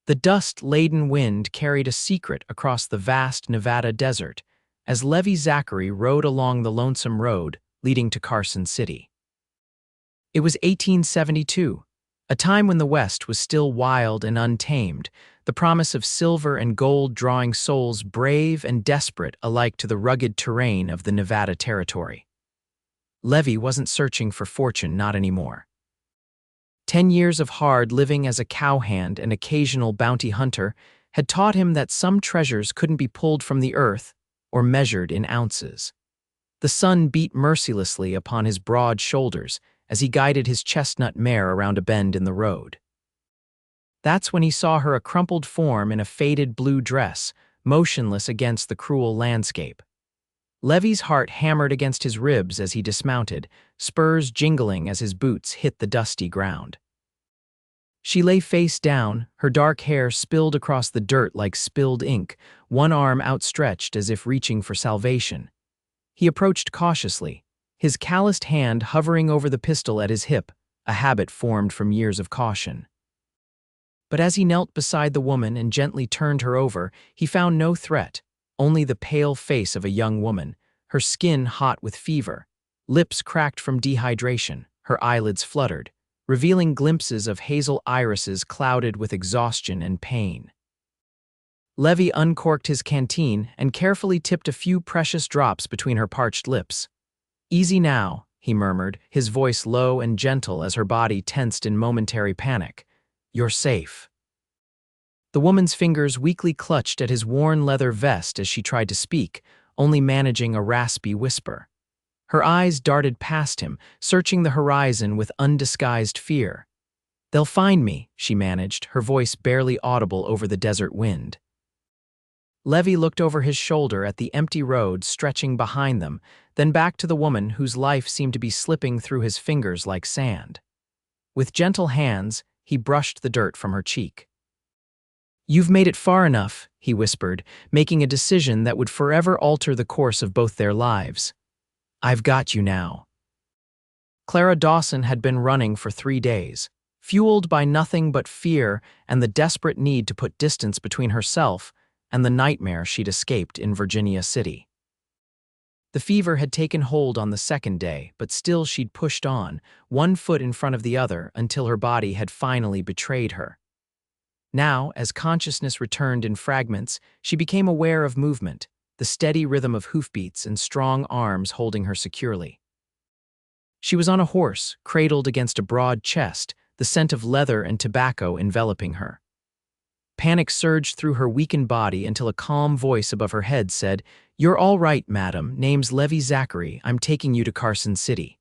The dust-laden wind carried a secret across the vast Nevada desert as Levi Zachary rode along the lonesome road leading to Carson City. It was 1872, a time when the West was still wild and untamed, the promise of silver and gold drawing souls brave and desperate alike to the rugged terrain of the Nevada Territory. Levi wasn't searching for fortune, not anymore. 10 years of hard living as a cowhand and occasional bounty hunter had taught him that some treasures couldn't be pulled from the earth or measured in ounces. The sun beat mercilessly upon his broad shoulders as he guided his chestnut mare around a bend in the road. That's when he saw her, a crumpled form in a faded blue dress, motionless against the cruel landscape. Levi's heart hammered against his ribs as he dismounted, spurs jingling as his boots hit the dusty ground. She lay face down, her dark hair spilled across the dirt like spilled ink, one arm outstretched as if reaching for salvation. He approached cautiously, his calloused hand hovering over the pistol at his hip, a habit formed from years of caution. But as he knelt beside the woman and gently turned her over, he found no threat, only the pale face of a young woman, her skin hot with fever, lips cracked from dehydration, her eyelids fluttered, revealing glimpses of hazel irises clouded with exhaustion and pain. Levi uncorked his canteen and carefully tipped a few precious drops between her parched lips. "Easy now," he murmured, his voice low and gentle as her body tensed in momentary panic. "You're safe." The woman's fingers weakly clutched at his worn leather vest as she tried to speak, only managing a raspy whisper. Her eyes darted past him, searching the horizon with undisguised fear. "They'll find me," she managed, her voice barely audible over the desert wind. Levi looked over his shoulder at the empty road stretching behind them, then back to the woman whose life seemed to be slipping through his fingers like sand. With gentle hands, he brushed the dirt from her cheek. "You've made it far enough," he whispered, making a decision that would forever alter the course of both their lives. "I've got you now." Clara Dawson had been running for 3 days, fueled by nothing but fear and the desperate need to put distance between herself and the nightmare she'd escaped in Virginia City. The fever had taken hold on the second day, but still she'd pushed on, one foot in front of the other, until her body had finally betrayed her. Now, as consciousness returned in fragments, she became aware of movement, the steady rhythm of hoofbeats and strong arms holding her securely. She was on a horse, cradled against a broad chest, the scent of leather and tobacco enveloping her. Panic surged through her weakened body until a calm voice above her head said, "You're all right, madam. Name's Levi Zachary. I'm taking you to Carson City.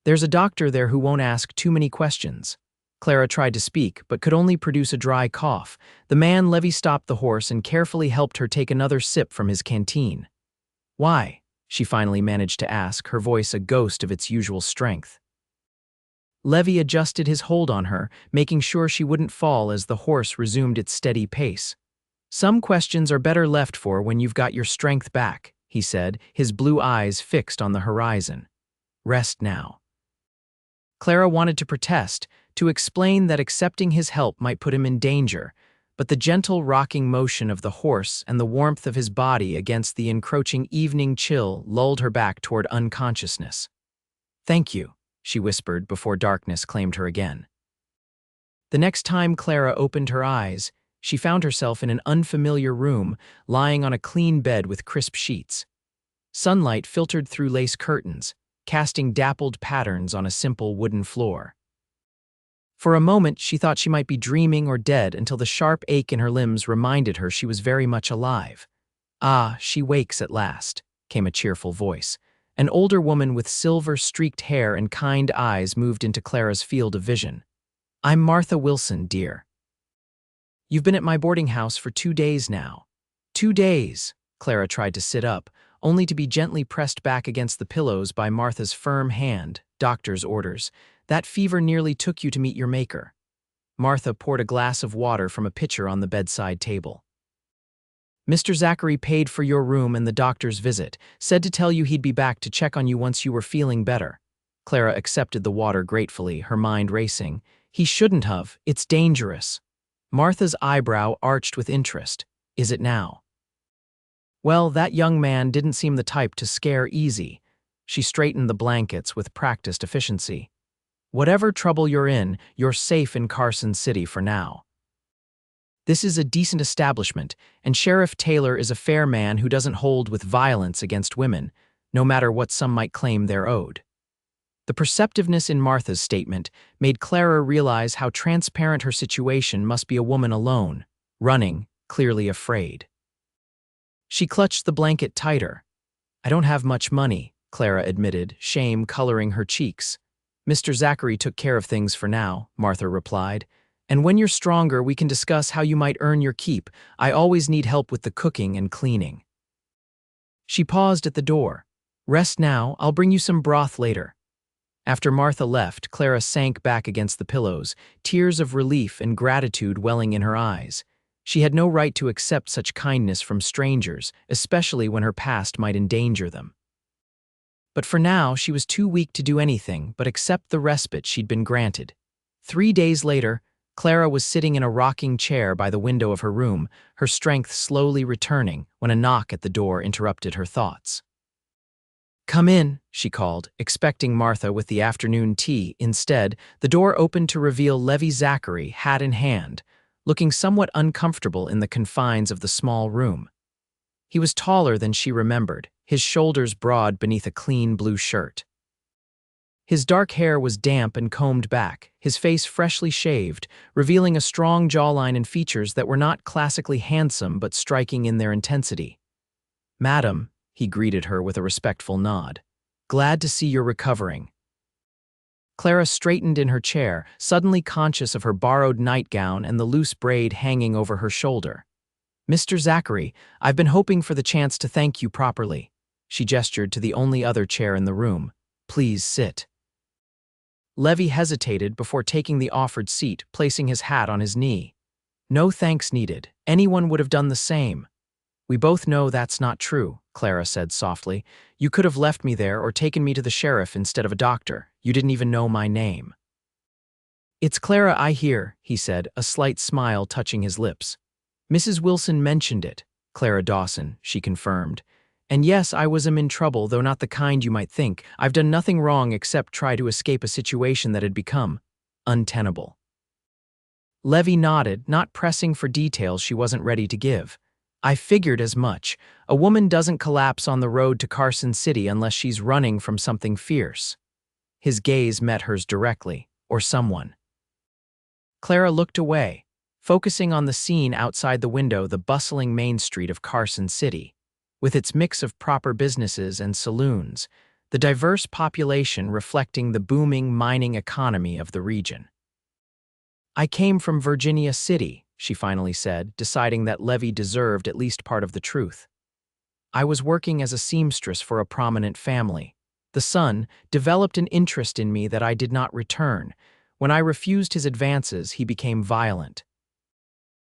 There's a doctor there who won't ask too many questions." Clara tried to speak, but could only produce a dry cough. The man Levi stopped the horse and carefully helped her take another sip from his canteen. "Why?" she finally managed to ask, her voice a ghost of its usual strength. Levi adjusted his hold on her, making sure she wouldn't fall as the horse resumed its steady pace. "Some questions are better left for when you've got your strength back," he said, his blue eyes fixed on the horizon. "Rest now." Clara wanted to protest, to explain that accepting his help might put him in danger, but the gentle rocking motion of the horse and the warmth of his body against the encroaching evening chill lulled her back toward unconsciousness. "Thank you," she whispered before darkness claimed her again. The next time Clara opened her eyes, she found herself in an unfamiliar room, lying on a clean bed with crisp sheets. Sunlight filtered through lace curtains, casting dappled patterns on a simple wooden floor. For a moment, she thought she might be dreaming or dead until the sharp ache in her limbs reminded her she was very much alive. "Ah, she wakes at last," came a cheerful voice. An older woman with silver-streaked hair and kind eyes moved into Clara's field of vision. "I'm Martha Wilson, dear. You've been at my boarding house for 2 days now." 2 days, Clara tried to sit up, only to be gently pressed back against the pillows by Martha's firm hand. "Doctor's orders. That fever nearly took you to meet your maker." Martha poured a glass of water from a pitcher on the bedside table. "Mr. Zachary paid for your room and the doctor's visit, said to tell you he'd be back to check on you once you were feeling better." Clara accepted the water gratefully, her mind racing. "He shouldn't have. It's dangerous." Martha's eyebrow arched with interest. Is it now? Well, that young man didn't seem the type to scare easy. She straightened the blankets with practiced efficiency. Whatever trouble you're in, you're safe in Carson City for now. This is a decent establishment, and Sheriff Taylor is a fair man who doesn't hold with violence against women, no matter what some might claim they're owed. The perceptiveness in Martha's statement made Clara realize how transparent her situation must be. A woman alone, running, clearly afraid. She clutched the blanket tighter. I don't have much money, Clara admitted, shame coloring her cheeks. Mr. Zachary took care of things for now, Martha replied. And when you're stronger, we can discuss how you might earn your keep. I always need help with the cooking and cleaning. She paused at the door. Rest now, I'll bring you some broth later. After Martha left, Clara sank back against the pillows, tears of relief and gratitude welling in her eyes. She had no right to accept such kindness from strangers, especially when her past might endanger them. But for now, she was too weak to do anything but accept the respite she'd been granted. 3 days later, Clara was sitting in a rocking chair by the window of her room, her strength slowly returning when a knock at the door interrupted her thoughts. Come in, she called, expecting Martha with the afternoon tea. Instead, the door opened to reveal Levi Zachary, hat in hand, looking somewhat uncomfortable in the confines of the small room. He was taller than she remembered, his shoulders broad beneath a clean blue shirt. His dark hair was damp and combed back, his face freshly shaved, revealing a strong jawline and features that were not classically handsome but striking in their intensity. Madam, he greeted her with a respectful nod. Glad to see you're recovering. Clara straightened in her chair, suddenly conscious of her borrowed nightgown and the loose braid hanging over her shoulder. Mr. Zachary, I've been hoping for the chance to thank you properly. She gestured to the only other chair in the room. Please sit. Levi hesitated before taking the offered seat, placing his hat on his knee. No thanks needed. Anyone would have done the same. We both know that's not true, Clara said softly. You could have left me there or taken me to the sheriff instead of a doctor. You didn't even know my name. It's Clara I hear, he said, a slight smile touching his lips. Mrs. Wilson mentioned it, Clara Dawson, she confirmed. And yes, I was in trouble, though not the kind you might think. I've done nothing wrong except try to escape a situation that had become untenable. Levi nodded, not pressing for details she wasn't ready to give. I figured as much. A woman doesn't collapse on the road to Carson City unless she's running from something fierce. His gaze met hers directly, or someone. Clara looked away, focusing on the scene outside the window, the bustling main street of Carson City. With its mix of proper businesses and saloons, the diverse population reflecting the booming mining economy of the region. I came from Virginia City, she finally said, deciding that Levi deserved at least part of the truth. I was working as a seamstress for a prominent family. The son developed an interest in me that I did not return. When I refused his advances, he became violent.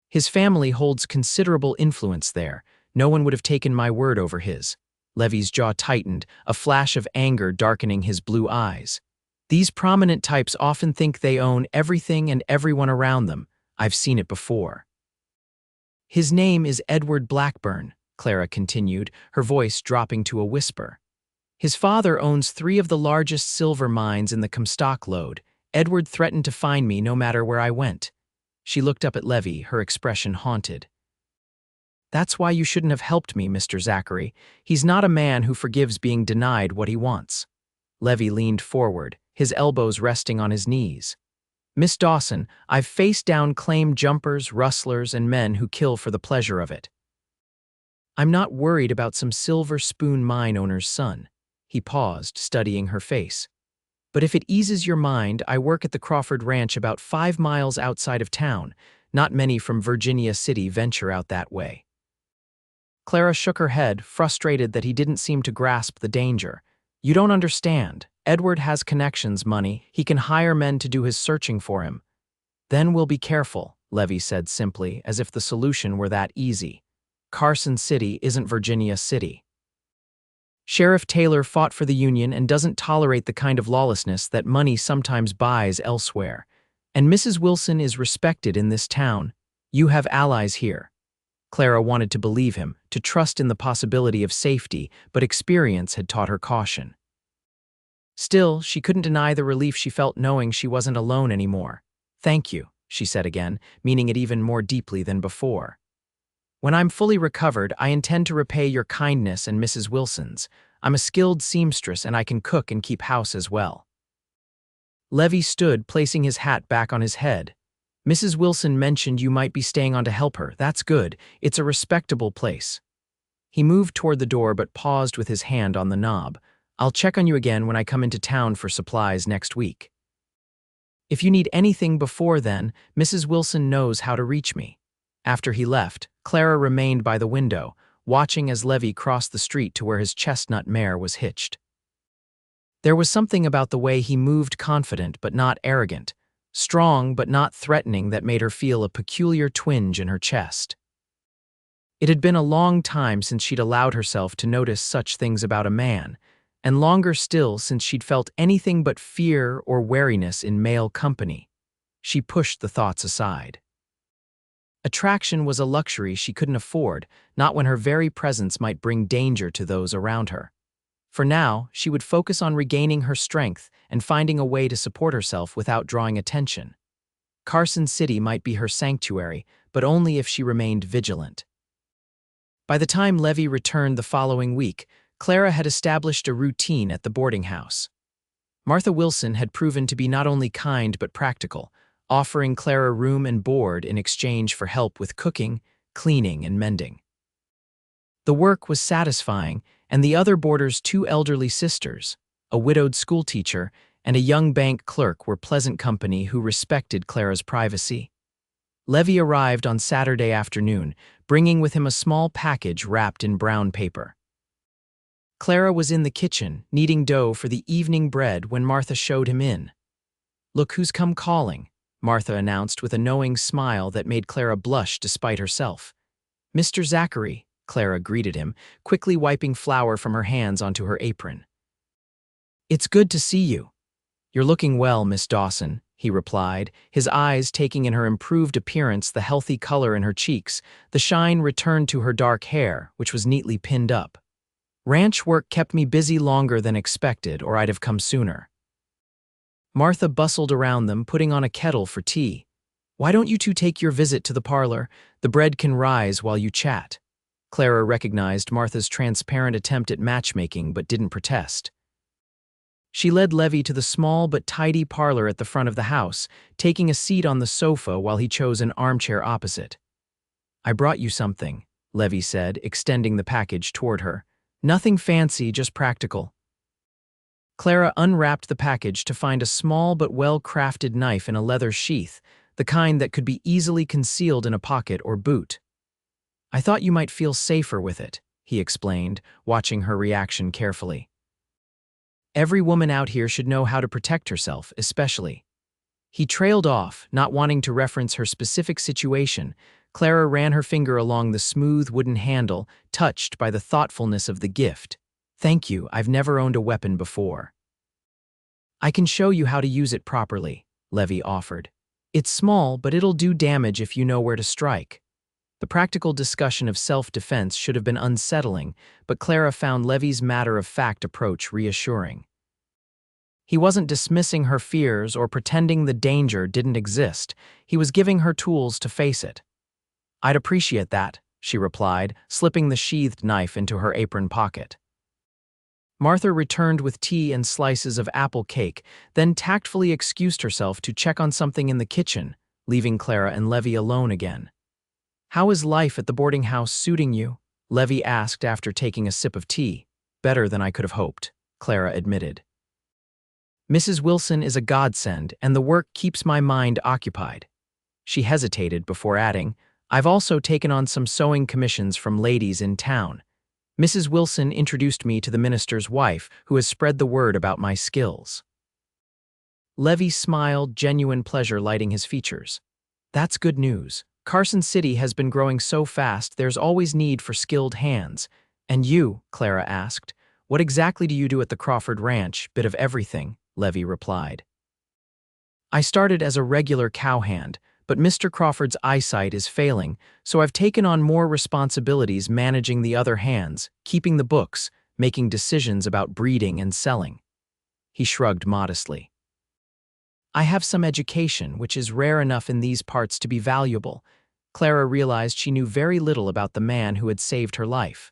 His family holds considerable influence there. No one would have taken my word over his. Levi's jaw tightened, a flash of anger darkening his blue eyes. These prominent types often think they own everything and everyone around them. I've seen it before. His name is Edward Blackburn, Clara continued, her voice dropping to a whisper. His father owns 3 of the largest silver mines in the Comstock lode. Edward threatened to find me no matter where I went. She looked up at Levi, her expression haunted. That's why you shouldn't have helped me, Mr. Zachary. He's not a man who forgives being denied what he wants. Levi leaned forward, his elbows resting on his knees. Miss Dawson, I've faced down claim jumpers, rustlers, and men who kill for the pleasure of it. I'm not worried about some Silver Spoon mine owner's son. He paused, studying her face. But if it eases your mind, I work at the Crawford Ranch about 5 miles outside of town. Not many from Virginia City venture out that way. Clara shook her head, frustrated that he didn't seem to grasp the danger. You don't understand. Edward has connections, money. He can hire men to do his searching for him. Then we'll be careful, Levi said simply, as if the solution were that easy. Carson City isn't Virginia City. Sheriff Taylor fought for the Union and doesn't tolerate the kind of lawlessness that money sometimes buys elsewhere. And Mrs. Wilson is respected in this town. You have allies here. Clara wanted to believe him, to trust in the possibility of safety, but experience had taught her caution. Still, she couldn't deny the relief she felt knowing she wasn't alone anymore. Thank you, she said again, meaning it even more deeply than before. When I'm fully recovered, I intend to repay your kindness and Mrs. Wilson's. I'm a skilled seamstress and I can cook and keep house as well. Levi stood, placing his hat back on his head. Mrs. Wilson mentioned you might be staying on to help her. That's good. It's a respectable place. He moved toward the door but paused with his hand on the knob. I'll check on you again when I come into town for supplies next week. If you need anything before then, Mrs. Wilson knows how to reach me. After he left, Clara remained by the window, watching as Levi crossed the street to where his chestnut mare was hitched. There was something about the way he moved, confident but not arrogant, strong but not threatening, that made her feel a peculiar twinge in her chest. It had been a long time since she'd allowed herself to notice such things about a man, and longer still since she'd felt anything but fear or wariness in male company. She pushed the thoughts aside. Attraction was a luxury she couldn't afford, not when her very presence might bring danger to those around her. For now, she would focus on regaining her strength and finding a way to support herself without drawing attention. Carson City might be her sanctuary, but only if she remained vigilant. By the time Levi returned the following week, Clara had established a routine at the boarding house. Martha Wilson had proven to be not only kind but practical, offering Clara room and board in exchange for help with cooking, cleaning, and mending. The work was satisfying, and the other boarders' two elderly sisters, a widowed schoolteacher and a young bank clerk, were pleasant company who respected Clara's privacy. Levi arrived on Saturday afternoon, bringing with him a small package wrapped in brown paper. Clara was in the kitchen, kneading dough for the evening bread when Martha showed him in. "Look who's come calling," Martha announced with a knowing smile that made Clara blush despite herself. "Mr. Zachary," Clara greeted him, quickly wiping flour from her hands onto her apron. "It's good to see you." "You're looking well, Miss Dawson," he replied, his eyes taking in her improved appearance, the healthy color in her cheeks. The shine returned to her dark hair, which was neatly pinned up. "Ranch work kept me busy longer than expected, or I'd have come sooner." Martha bustled around them, putting on a kettle for tea. "Why don't you two take your visit to the parlor? The bread can rise while you chat." Clara recognized Martha's transparent attempt at matchmaking but didn't protest. She led Levi to the small but tidy parlor at the front of the house, taking a seat on the sofa while he chose an armchair opposite. "I brought you something," Levi said, extending the package toward her. "Nothing fancy, just practical." Clara unwrapped the package to find a small but well-crafted knife in a leather sheath, the kind that could be easily concealed in a pocket or boot. "I thought you might feel safer with it," he explained, watching her reaction carefully. "Every woman out here should know how to protect herself, especially." He trailed off, not wanting to reference her specific situation. Clara ran her finger along the smooth wooden handle, touched by the thoughtfulness of the gift. "Thank you, I've never owned a weapon before." "I can show you how to use it properly," Levi offered. "It's small, but it'll do damage if you know where to strike." The practical discussion of self-defense should have been unsettling, but Clara found Levi's matter-of-fact approach reassuring. He wasn't dismissing her fears or pretending the danger didn't exist. He was giving her tools to face it. "I'd appreciate that," she replied, slipping the sheathed knife into her apron pocket. Martha returned with tea and slices of apple cake, then tactfully excused herself to check on something in the kitchen, leaving Clara and Levi alone again. "How is life at the boarding house suiting you?" Levi asked after taking a sip of tea. "Better than I could have hoped," Clara admitted. "Mrs. Wilson is a godsend, and the work keeps my mind occupied." She hesitated before adding, "I've also taken on some sewing commissions from ladies in town. Mrs. Wilson introduced me to the minister's wife, who has spread the word about my skills." Levi smiled, genuine pleasure lighting his features. "That's good news. Carson City has been growing so fast, there's always need for skilled hands." "And you?" Clara asked. "What exactly do you do at the Crawford Ranch?" "Bit of everything," Levi replied. "I started as a regular cowhand, but Mr. Crawford's eyesight is failing, so I've taken on more responsibilities managing the other hands, keeping the books, making decisions about breeding and selling." He shrugged modestly. "I have some education, which is rare enough in these parts to be valuable." Clara realized she knew very little about the man who had saved her life.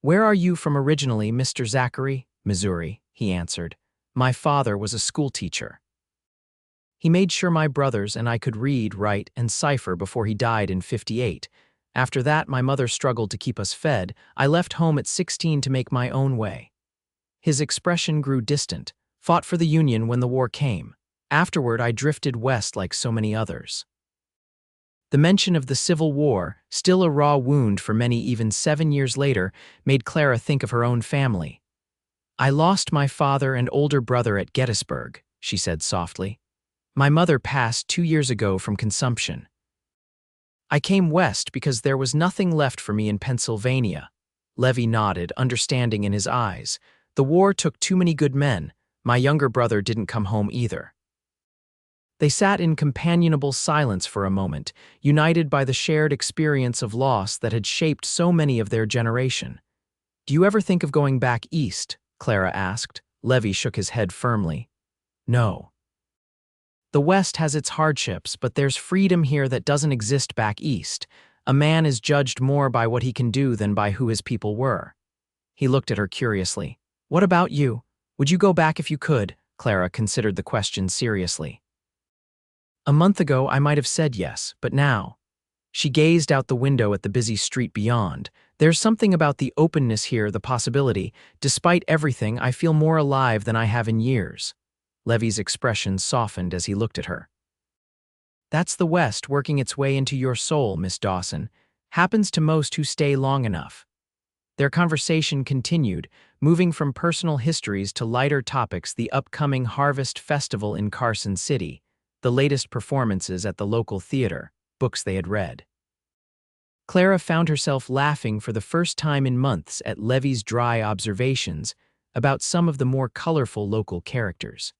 "Where are you from originally, Mr. Zachary?" "Missouri," he answered. "My father was a schoolteacher. He made sure my brothers and I could read, write, and cipher before he died in '58. After that, my mother struggled to keep us fed. I left home at 16 to make my own way." His expression grew distant. "Fought for the Union when the war came. Afterward, I drifted west like so many others." The mention of the Civil War, still a raw wound for many even 7 years later, made Clara think of her own family. "I lost my father and older brother at Gettysburg," she said softly. "My mother passed 2 years ago from consumption. I came west because there was nothing left for me in Pennsylvania." Levi nodded, understanding in his eyes. "The war took too many good men. My younger brother didn't come home either." They sat in companionable silence for a moment, united by the shared experience of loss that had shaped so many of their generation. "Do you ever think of going back east?" Clara asked. Levi shook his head firmly. "No. The West has its hardships, but there's freedom here that doesn't exist back east. A man is judged more by what he can do than by who his people were." He looked at her curiously. "What about you? Would you go back if you could?" Clara considered the question seriously. "A month ago, I might have said yes, but now—" She gazed out the window at the busy street beyond. "There's something about the openness here, the possibility. Despite everything, I feel more alive than I have in years." Levi's expression softened as he looked at her. "That's the West working its way into your soul, Miss Dawson. Happens to most who stay long enough." Their conversation continued, moving from personal histories to lighter topics: the upcoming Harvest Festival in Carson City, the latest performances at the local theater, books they had read. Clara found herself laughing for the first time in months at Levi's dry observations about some of the more colorful local characters.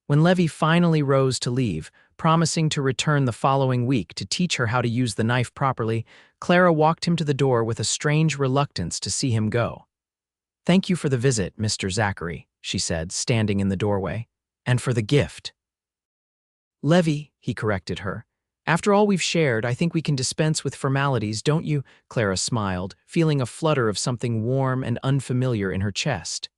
When Levi finally rose to leave, promising to return the following week to teach her how to use the knife properly, Clara walked him to the door with a strange reluctance to see him go. "Thank you for the visit, Mr. Zachary," she said, standing in the doorway, "and for the gift." "Levi," he corrected her. "After all we've shared, I think we can dispense with formalities, don't you?" Clara smiled, feeling a flutter of something warm and unfamiliar in her chest.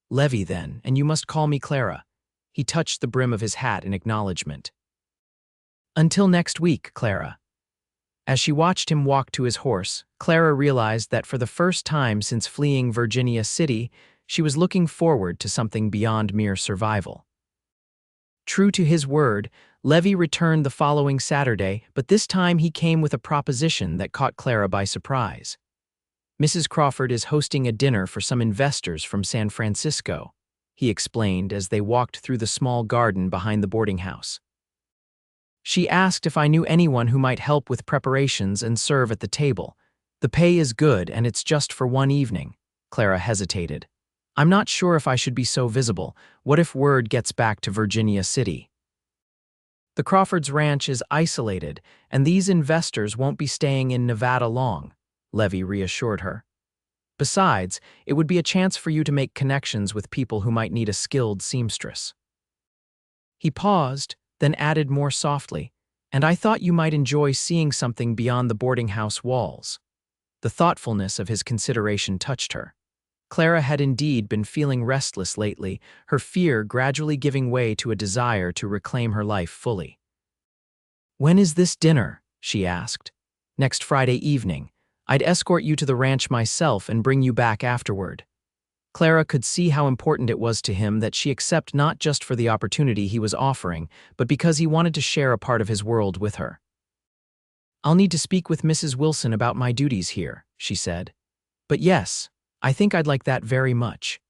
"Levi, then, and you must call me Clara." He touched the brim of his hat in acknowledgement. "Until next week, Clara." As she watched him walk to his horse, Clara realized that for the first time since fleeing Virginia City, she was looking forward to something beyond mere survival. True to his word, Levi returned the following Saturday, but this time he came with a proposition that caught Clara by surprise. "Mrs. Crawford is hosting a dinner for some investors from San Francisco," he explained as they walked through the small garden behind the boarding house. "She asked if I knew anyone who might help with preparations and serve at the table. The pay is good and it's just for one evening." Clara hesitated. "I'm not sure if I should be so visible. What if word gets back to Virginia City?" "The Crawfords' ranch is isolated, and these investors won't be staying in Nevada long," Levi reassured her. "Besides, it would be a chance for you to make connections with people who might need a skilled seamstress." He paused, then added more softly, "And I thought you might enjoy seeing something beyond the boarding house walls." The thoughtfulness of his consideration touched her. Clara had indeed been feeling restless lately, her fear gradually giving way to a desire to reclaim her life fully. "When is this dinner?" she asked. "Next Friday evening. I'd escort you to the ranch myself and bring you back afterward." Clara could see how important it was to him that she accept not just for the opportunity he was offering, but because he wanted to share a part of his world with her. "I'll need to speak with Mrs. Wilson about my duties here," she said. "But yes, I think I'd like that very much."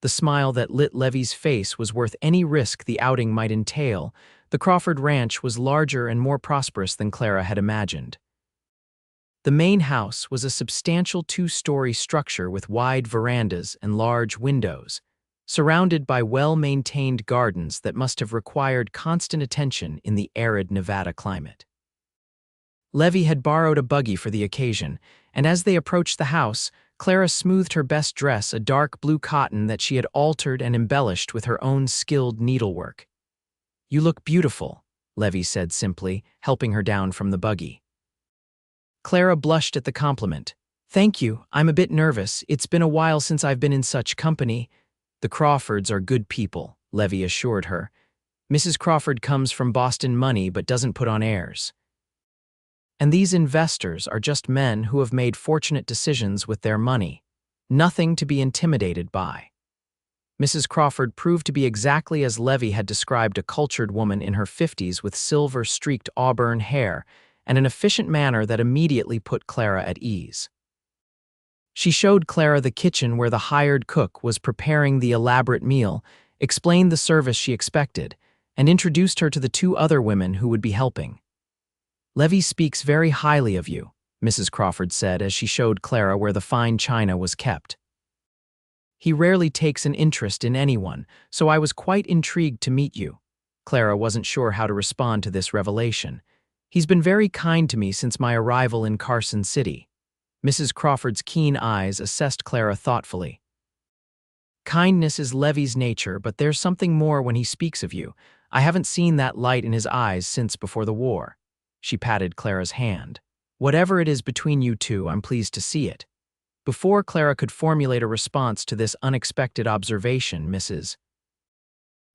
The smile that lit Levi's face was worth any risk the outing might entail. The Crawford Ranch was larger and more prosperous than Clara had imagined. The main house was a substantial 2-story structure with wide verandas and large windows. surrounded by well-maintained gardens that must have required constant attention in the arid Nevada climate. Levi had borrowed a buggy for the occasion, and as they approached the house, Clara smoothed her best dress, a dark blue cotton that she had altered and embellished with her own skilled needlework. "You look beautiful," Levi said simply, helping her down from the buggy. Clara blushed at the compliment. "Thank you, I'm a bit nervous. It's been a while since I've been in such company." "The Crawfords are good people," Levi assured her. "Mrs. Crawford comes from Boston money but doesn't put on airs. And these investors are just men who have made fortunate decisions with their money. Nothing to be intimidated by." Mrs. Crawford proved to be exactly as Levi had described, a cultured woman in her 50s with silver-streaked auburn hair and an efficient manner that immediately put Clara at ease. She showed Clara the kitchen where the hired cook was preparing the elaborate meal, explained the service she expected, and introduced her to the two other women who would be helping. "Levi speaks very highly of you," Mrs. Crawford said as she showed Clara where the fine china was kept. "He rarely takes an interest in anyone, so I was quite intrigued to meet you." Clara wasn't sure how to respond to this revelation. "He's been very kind to me since my arrival in Carson City." Mrs. Crawford's keen eyes assessed Clara thoughtfully. "Kindness is Levi's nature, but there's something more when he speaks of you. I haven't seen that light in his eyes since before the war." She patted Clara's hand. "Whatever it is between you two, I'm pleased to see it." Before Clara could formulate a response to this unexpected observation, Mrs.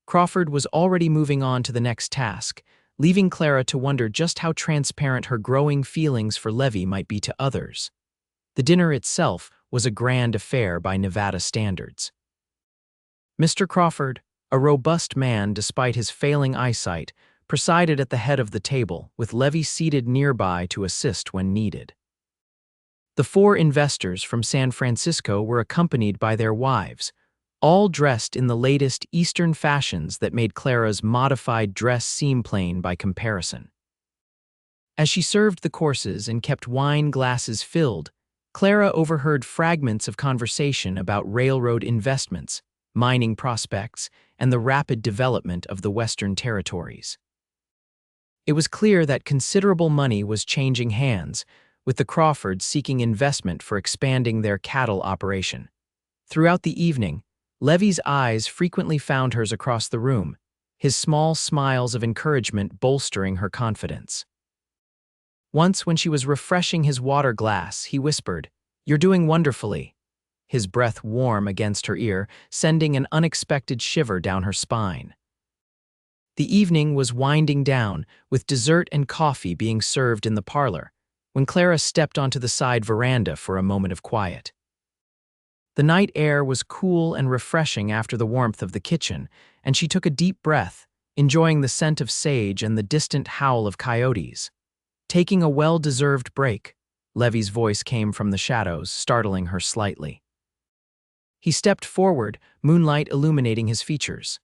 Crawford was already moving on to the next task, leaving Clara to wonder just how transparent her growing feelings for Levi might be to others. The dinner itself was a grand affair by Nevada standards. Mr. Crawford, a robust man despite his failing eyesight, presided at the head of the table, with Levi seated nearby to assist when needed. The four investors from San Francisco were accompanied by their wives, all dressed in the latest Eastern fashions that made Clara's modified dress seem plain by comparison. As she served the courses and kept wine glasses filled, Clara overheard fragments of conversation about railroad investments, mining prospects, and the rapid development of the Western territories. It was clear that considerable money was changing hands, with the Crawfords seeking investment for expanding their cattle operation. Throughout the evening, Levi's eyes frequently found hers across the room, his small smiles of encouragement bolstering her confidence. Once, when she was refreshing his water glass, he whispered, "You're doing wonderfully," his breath warm against her ear, sending an unexpected shiver down her spine. The evening was winding down, with dessert and coffee being served in the parlor, when Clara stepped onto the side veranda for a moment of quiet. The night air was cool and refreshing after the warmth of the kitchen, and she took a deep breath, enjoying the scent of sage and the distant howl of coyotes. "Taking a well-deserved break," Levi's voice came from the shadows, startling her slightly. He stepped forward, moonlight illuminating his features.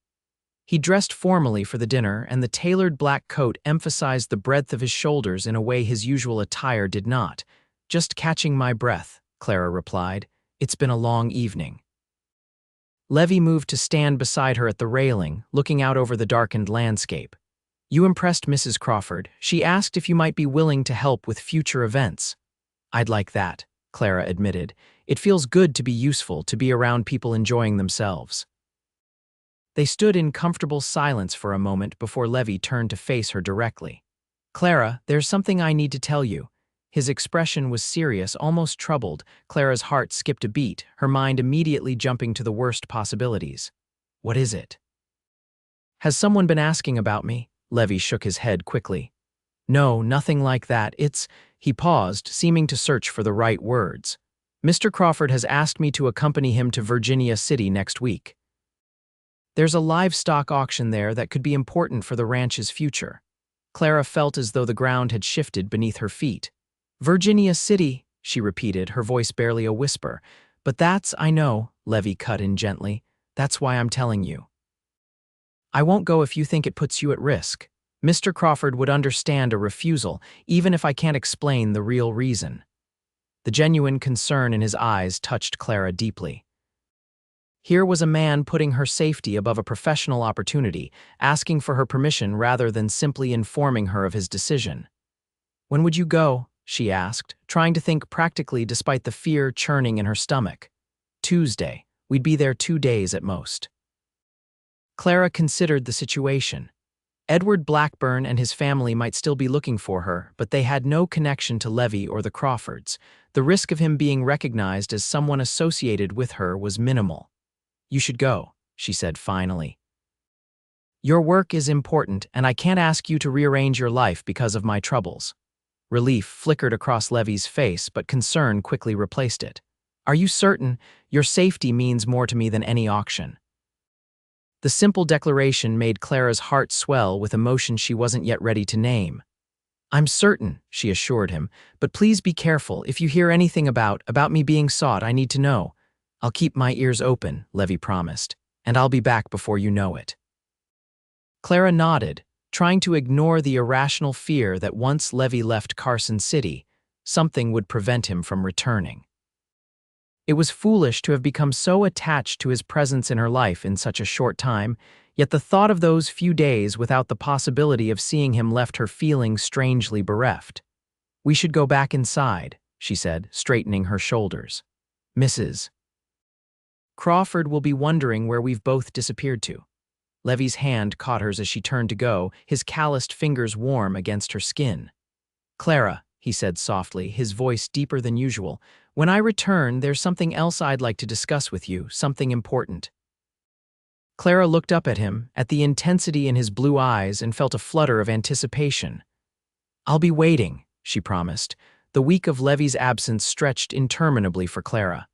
He dressed formally for the dinner, and the tailored black coat emphasized the breadth of his shoulders in a way his usual attire did not. "Just catching my breath," Clara replied. "It's been a long evening." Levi moved to stand beside her at the railing, looking out over the darkened landscape. "You impressed Mrs. Crawford. She asked if you might be willing to help with future events." "I'd like that," Clara admitted. "It feels good to be useful, to be around people enjoying themselves." They stood in comfortable silence for a moment before Levi turned to face her directly. "Clara, there's something I need to tell you." His expression was serious, almost troubled. Clara's heart skipped a beat, her mind immediately jumping to the worst possibilities. "What is it?" "Has someone been asking about me?" Levi shook his head quickly. "No, nothing like that. It's—" He paused, seeming to search for the right words. "Mr. Crawford has asked me to accompany him to Virginia City next week. There's a livestock auction there that could be important for the ranch's future." Clara felt as though the ground had shifted beneath her feet. "Virginia City," she repeated, her voice barely a whisper. "But that's, I know," Levi cut in gently. "That's why I'm telling you. I won't go if you think it puts you at risk. Mr. Crawford would understand a refusal, even if I can't explain the real reason." The genuine concern in his eyes touched Clara deeply. Here was a man putting her safety above a professional opportunity, asking for her permission rather than simply informing her of his decision. "When would you go?" she asked, trying to think practically despite the fear churning in her stomach. "Tuesday. We'd be there 2 days at most." Clara considered the situation. Edward Blackburn and his family might still be looking for her, but they had no connection to Levi or the Crawfords. The risk of him being recognized as someone associated with her was minimal. "You should go," she said finally. "Your work is important, and I can't ask you to rearrange your life because of my troubles." Relief flickered across Levi's face, but concern quickly replaced it. "Are you certain? Your safety means more to me than any auction." The simple declaration made Clara's heart swell with emotion she wasn't yet ready to name. "I'm certain," she assured him, "but please be careful. If you hear anything about me being sought, I need to know." "I'll keep my ears open," Levi promised, "and I'll be back before you know it." Clara nodded, trying to ignore the irrational fear that once Levi left Carson City, something would prevent him from returning. It was foolish to have become so attached to his presence in her life in such a short time, yet the thought of those few days without the possibility of seeing him left her feeling strangely bereft. "We should go back inside," she said, straightening her shoulders. "Mrs. Crawford will be wondering where we've both disappeared to." Levi's hand caught hers as she turned to go, his calloused fingers warm against her skin. "Clara," he said softly, his voice deeper than usual, "when I return, there's something else I'd like to discuss with you, something important." Clara looked up at him, at the intensity in his blue eyes, and felt a flutter of anticipation. "I'll be waiting," she promised. The week of Levi's absence stretched interminably for Clara.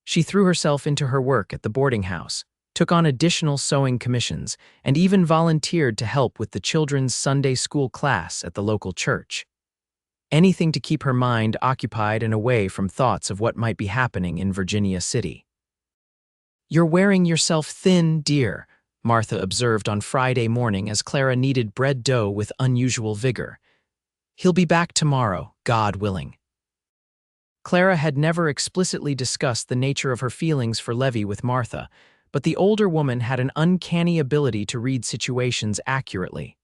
She threw herself into her work at the boarding house, took on additional sewing commissions, and even volunteered to help with the children's Sunday school class at the local church. Anything to keep her mind occupied and away from thoughts of what might be happening in Virginia City. "You're wearing yourself thin, dear," Martha observed on Friday morning as Clara kneaded bread dough with unusual vigor. "He'll be back tomorrow, God willing." Clara had never explicitly discussed the nature of her feelings for Levi with Martha, but the older woman had an uncanny ability to read situations accurately.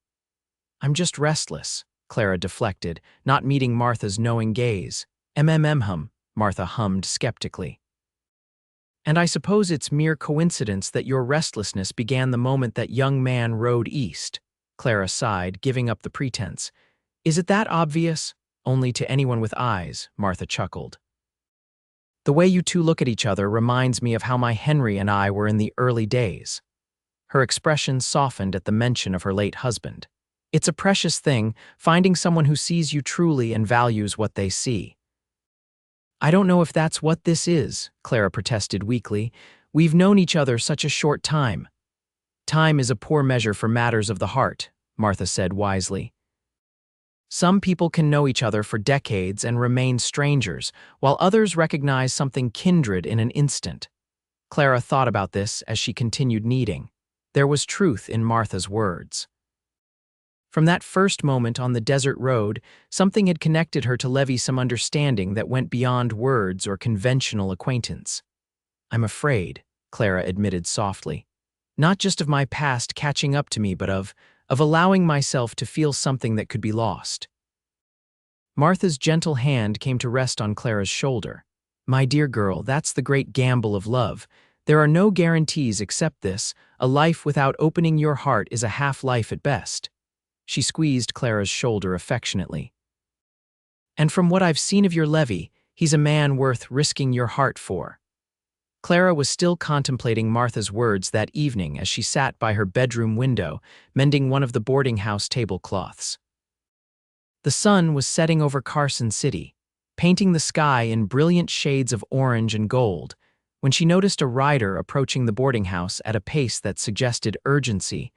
"I'm just restless," Clara deflected, not meeting Martha's knowing gaze. Martha hummed skeptically. "And I suppose it's mere coincidence that your restlessness began the moment that young man rode east," Clara sighed, giving up the pretense. "Is it that obvious?" "Only to anyone with eyes," Martha chuckled. "The way you two look at each other reminds me of how my Henry and I were in the early days." Her expression softened at the mention of her late husband. "It's a precious thing, finding someone who sees you truly and values what they see." "I don't know if that's what this is," Clara protested weakly. "We've known each other such a short time." "Time is a poor measure for matters of the heart," Martha said wisely. "Some people can know each other for decades and remain strangers, while others recognize something kindred in an instant." Clara thought about this as she continued kneading. There was truth in Martha's words. From that first moment on the desert road, something had connected her to Levi, some understanding that went beyond words or conventional acquaintance. "I'm afraid," Clara admitted softly. "Not just of my past catching up to me, but of allowing myself to feel something that could be lost." Martha's gentle hand came to rest on Clara's shoulder. "My dear girl, that's the great gamble of love. There are no guarantees except this: a life without opening your heart is a half-life at best." She squeezed Clara's shoulder affectionately. "And from what I've seen of your Levi, he's a man worth risking your heart for." Clara was still contemplating Martha's words that evening as she sat by her bedroom window, mending one of the boarding house tablecloths. The sun was setting over Carson City, painting the sky in brilliant shades of orange and gold, when she noticed a rider approaching the boarding house at a pace that suggested urgency.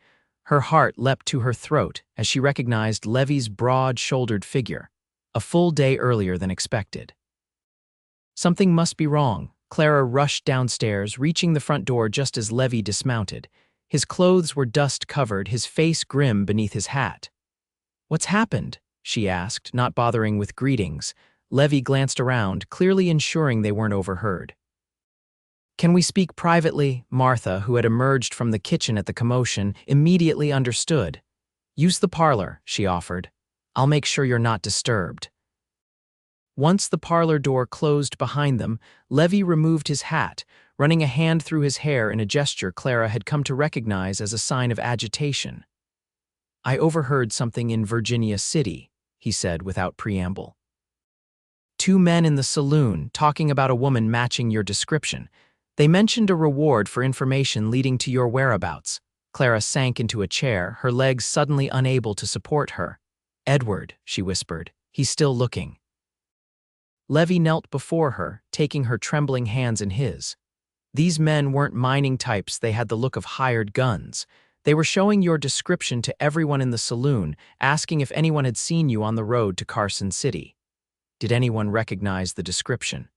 Her heart leapt to her throat as she recognized Levi's broad-shouldered figure, a full day earlier than expected. Something must be wrong. Clara rushed downstairs, reaching the front door just as Levi dismounted. His clothes were dust-covered, his face grim beneath his hat. "What's happened?" she asked, not bothering with greetings. Levi glanced around, clearly ensuring they weren't overheard. "Can we speak privately?" Martha, who had emerged from the kitchen at the commotion, immediately understood. "Use the parlor," she offered. "I'll make sure you're not disturbed." Once the parlor door closed behind them, Levi removed his hat, running a hand through his hair in a gesture Clara had come to recognize as a sign of agitation. "I overheard something in Virginia City," he said without preamble. "Two men in the saloon talking about a woman matching your description. They mentioned a reward for information leading to your whereabouts." Clara sank into a chair, her legs suddenly unable to support her. "Edward," she whispered. "He's still looking." Levi knelt before her, taking her trembling hands in his. "These men weren't mining types, they had the look of hired guns. They were showing your description to everyone in the saloon, asking if anyone had seen you on the road to Carson City. Did anyone recognize the description?"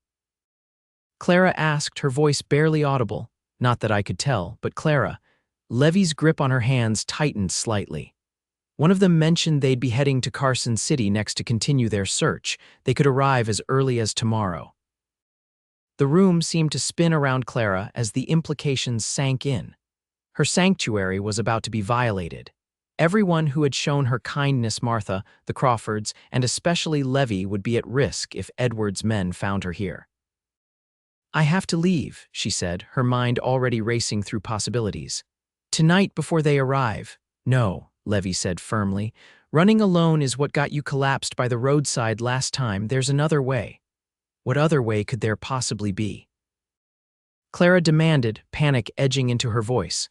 Clara asked, her voice barely audible. "Not that I could tell, but Clara." Levi's grip on her hands tightened slightly. "One of them mentioned they'd be heading to Carson City next to continue their search. They could arrive as early as tomorrow." The room seemed to spin around Clara as the implications sank in. Her sanctuary was about to be violated. Everyone who had shown her kindness, Martha, the Crawfords, and especially Levi, would be at risk if Edward's men found her here. "I have to leave," she said, her mind already racing through possibilities. "Tonight before they arrive." "No," Levi said firmly. "Running alone is what got you collapsed by the roadside last time. There's another way." "What other way could there possibly be?" Clara demanded, panic edging into her voice.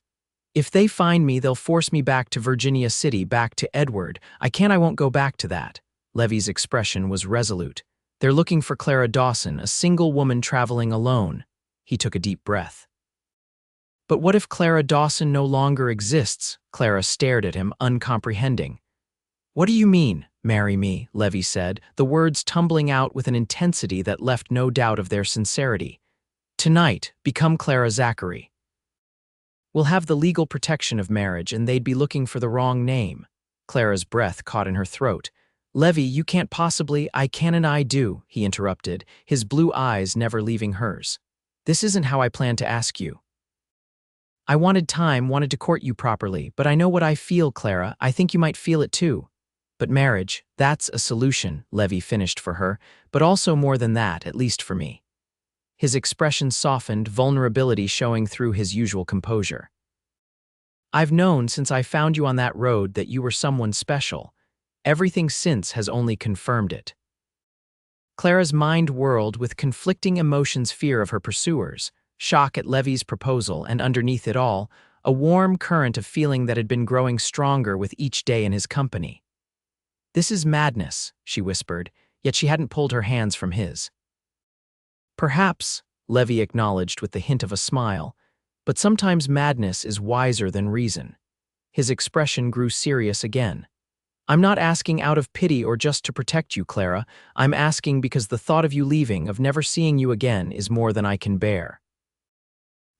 "If they find me, they'll force me back to Virginia City, back to Edward. I won't go back to that." Levi's expression was resolute. "They're looking for Clara Dawson, a single woman traveling alone." He took a deep breath. "But what if Clara Dawson no longer exists?" Clara stared at him, uncomprehending. "What do you mean, marry me?" Levi said, the words tumbling out with an intensity that left no doubt of their sincerity. "Tonight, become Clara Zachary. We'll have the legal protection of marriage, and they'd be looking for the wrong name." Clara's breath caught in her throat. "Levi, you can't possibly—" "I can and I do," he interrupted, his blue eyes never leaving hers. "This isn't how I planned to ask you. I wanted time, wanted to court you properly, but I know what I feel, Clara. I think you might feel it too. But marriage, that's a solution," Levi finished for her, "but also more than that, at least for me." His expression softened, vulnerability showing through his usual composure. "I've known since I found you on that road that you were someone special. Everything since has only confirmed it." Clara's mind whirled with conflicting emotions: fear of her pursuers, shock at Levi's proposal, and underneath it all, a warm current of feeling that had been growing stronger with each day in his company. "This is madness," she whispered, yet she hadn't pulled her hands from his. "Perhaps," Levi acknowledged with the hint of a smile, "but sometimes madness is wiser than reason." His expression grew serious again. "I'm not asking out of pity or just to protect you, Clara. I'm asking because the thought of you leaving, of never seeing you again, is more than I can bear."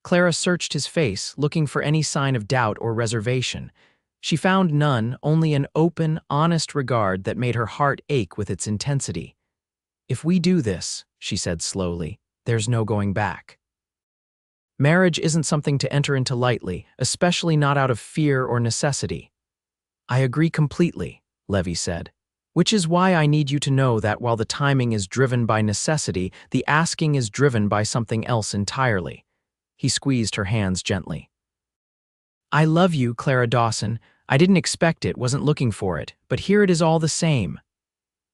Clara searched his face, looking for any sign of doubt or reservation. She found none, only an open, honest regard that made her heart ache with its intensity. "If we do this," she said slowly, "there's no going back. Marriage isn't something to enter into lightly, especially not out of fear or necessity." "I agree completely," Levi said. "Which is why I need you to know that while the timing is driven by necessity, the asking is driven by something else entirely." He squeezed her hands gently. "I love you, Clara Dawson. I didn't expect it, wasn't looking for it, but here it is all the same."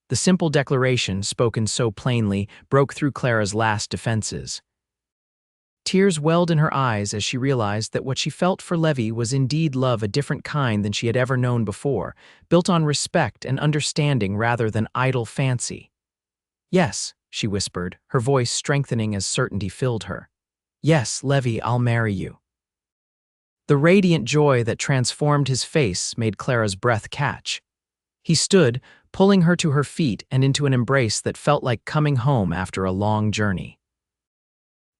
The simple declaration, spoken so plainly, broke through Clara's last defenses. Tears welled in her eyes as she realized that what she felt for Levi was indeed love, a different kind than she had ever known before, built on respect and understanding rather than idle fancy. "Yes," she whispered, her voice strengthening as certainty filled her. "Yes, Levi, I'll marry you." The radiant joy that transformed his face made Clara's breath catch. He stood, pulling her to her feet and into an embrace that felt like coming home after a long journey.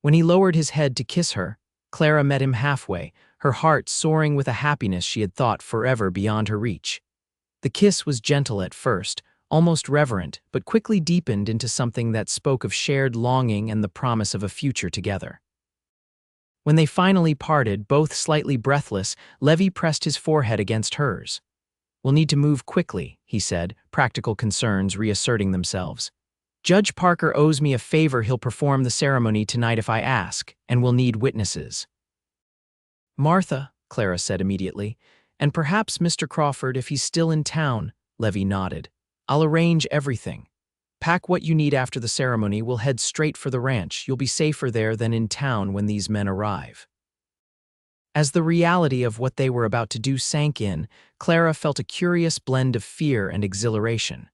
When he lowered his head to kiss her, Clara met him halfway, her heart soaring with a happiness she had thought forever beyond her reach. The kiss was gentle at first, almost reverent, but quickly deepened into something that spoke of shared longing and the promise of a future together. When they finally parted, both slightly breathless, Levi pressed his forehead against hers. "We'll need to move quickly," he said, practical concerns reasserting themselves. "Judge Parker owes me a favor. He'll perform the ceremony tonight if I ask, and we'll need witnesses." "Martha," Clara said immediately, "and perhaps Mr. Crawford if he's still in town," Levi nodded. "I'll arrange everything. Pack what you need after the ceremony. We'll head straight for the ranch. You'll be safer there than in town when these men arrive." As the reality of what they were about to do sank in, Clara felt a curious blend of fear and exhilaration.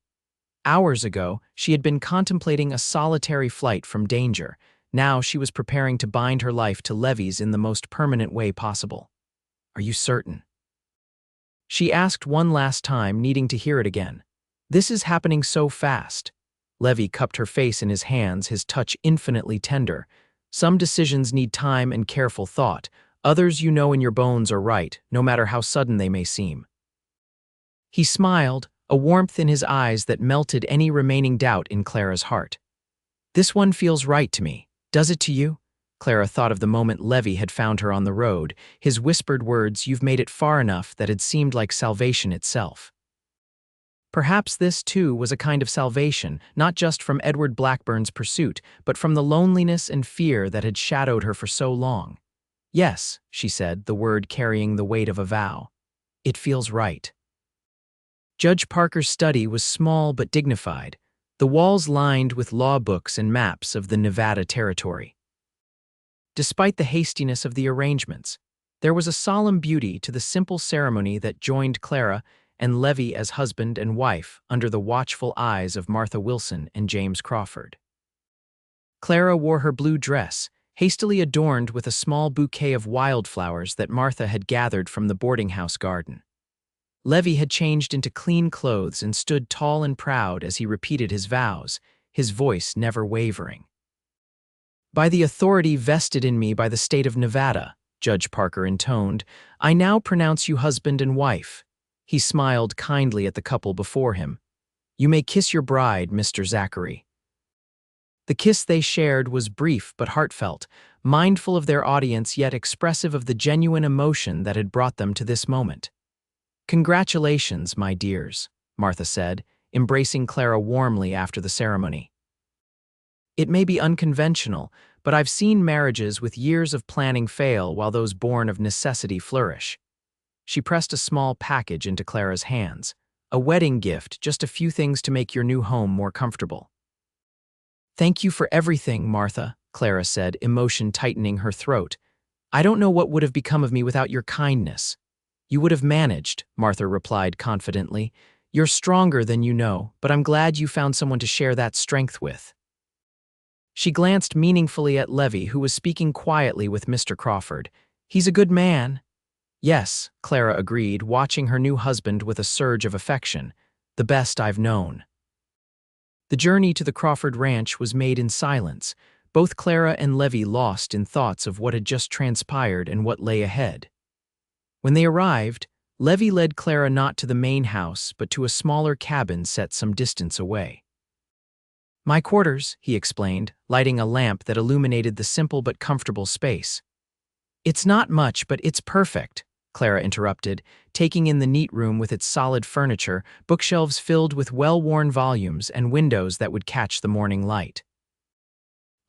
Hours ago, she had been contemplating a solitary flight from danger. Now she was preparing to bind her life to Levi's in the most permanent way possible. "Are you certain?" she asked one last time, needing to hear it again. "This is happening so fast." Levi cupped her face in his hands, his touch infinitely tender. "Some decisions need time and careful thought. Others you know in your bones are right, no matter how sudden they may seem." He smiled, a warmth in his eyes that melted any remaining doubt in Clara's heart. "This one feels right to me. Does it to you?" Clara thought of the moment Levi had found her on the road, his whispered words, "You've made it far enough," that had seemed like salvation itself. Perhaps this, too, was a kind of salvation, not just from Edward Blackburn's pursuit, but from the loneliness and fear that had shadowed her for so long. "Yes," she said, the word carrying the weight of a vow. "It feels right." Judge Parker's study was small but dignified, the walls lined with law books and maps of the Nevada territory. Despite the hastiness of the arrangements, there was a solemn beauty to the simple ceremony that joined Clara and Levi as husband and wife under the watchful eyes of Martha Wilson and James Crawford. Clara wore her blue dress, hastily adorned with a small bouquet of wildflowers that Martha had gathered from the boarding house garden. Levi had changed into clean clothes and stood tall and proud as he repeated his vows, his voice never wavering. "By the authority vested in me by the state of Nevada," Judge Parker intoned, "I now pronounce you husband and wife." He smiled kindly at the couple before him. "You may kiss your bride, Mr. Zachary." The kiss they shared was brief but heartfelt, mindful of their audience yet expressive of the genuine emotion that had brought them to this moment. "Congratulations, my dears," Martha said, embracing Clara warmly after the ceremony. "It may be unconventional, but I've seen marriages with years of planning fail while those born of necessity flourish." She pressed a small package into Clara's hands. "A wedding gift, just a few things to make your new home more comfortable." "Thank you for everything, Martha," Clara said, emotion tightening her throat. "I don't know what would have become of me without your kindness." "You would have managed," Martha replied confidently. "You're stronger than you know, but I'm glad you found someone to share that strength with." She glanced meaningfully at Levi, who was speaking quietly with Mr. Crawford. "He's a good man." "Yes," Clara agreed, watching her new husband with a surge of affection. "The best I've known." The journey to the Crawford Ranch was made in silence, both Clara and Levi lost in thoughts of what had just transpired and what lay ahead. When they arrived, Levi led Clara not to the main house, but to a smaller cabin set some distance away. "My quarters," he explained, lighting a lamp that illuminated the simple but comfortable space. "It's not much, but it's perfect," Clara interrupted, taking in the neat room with its solid furniture, bookshelves filled with well-worn volumes, and windows that would catch the morning light.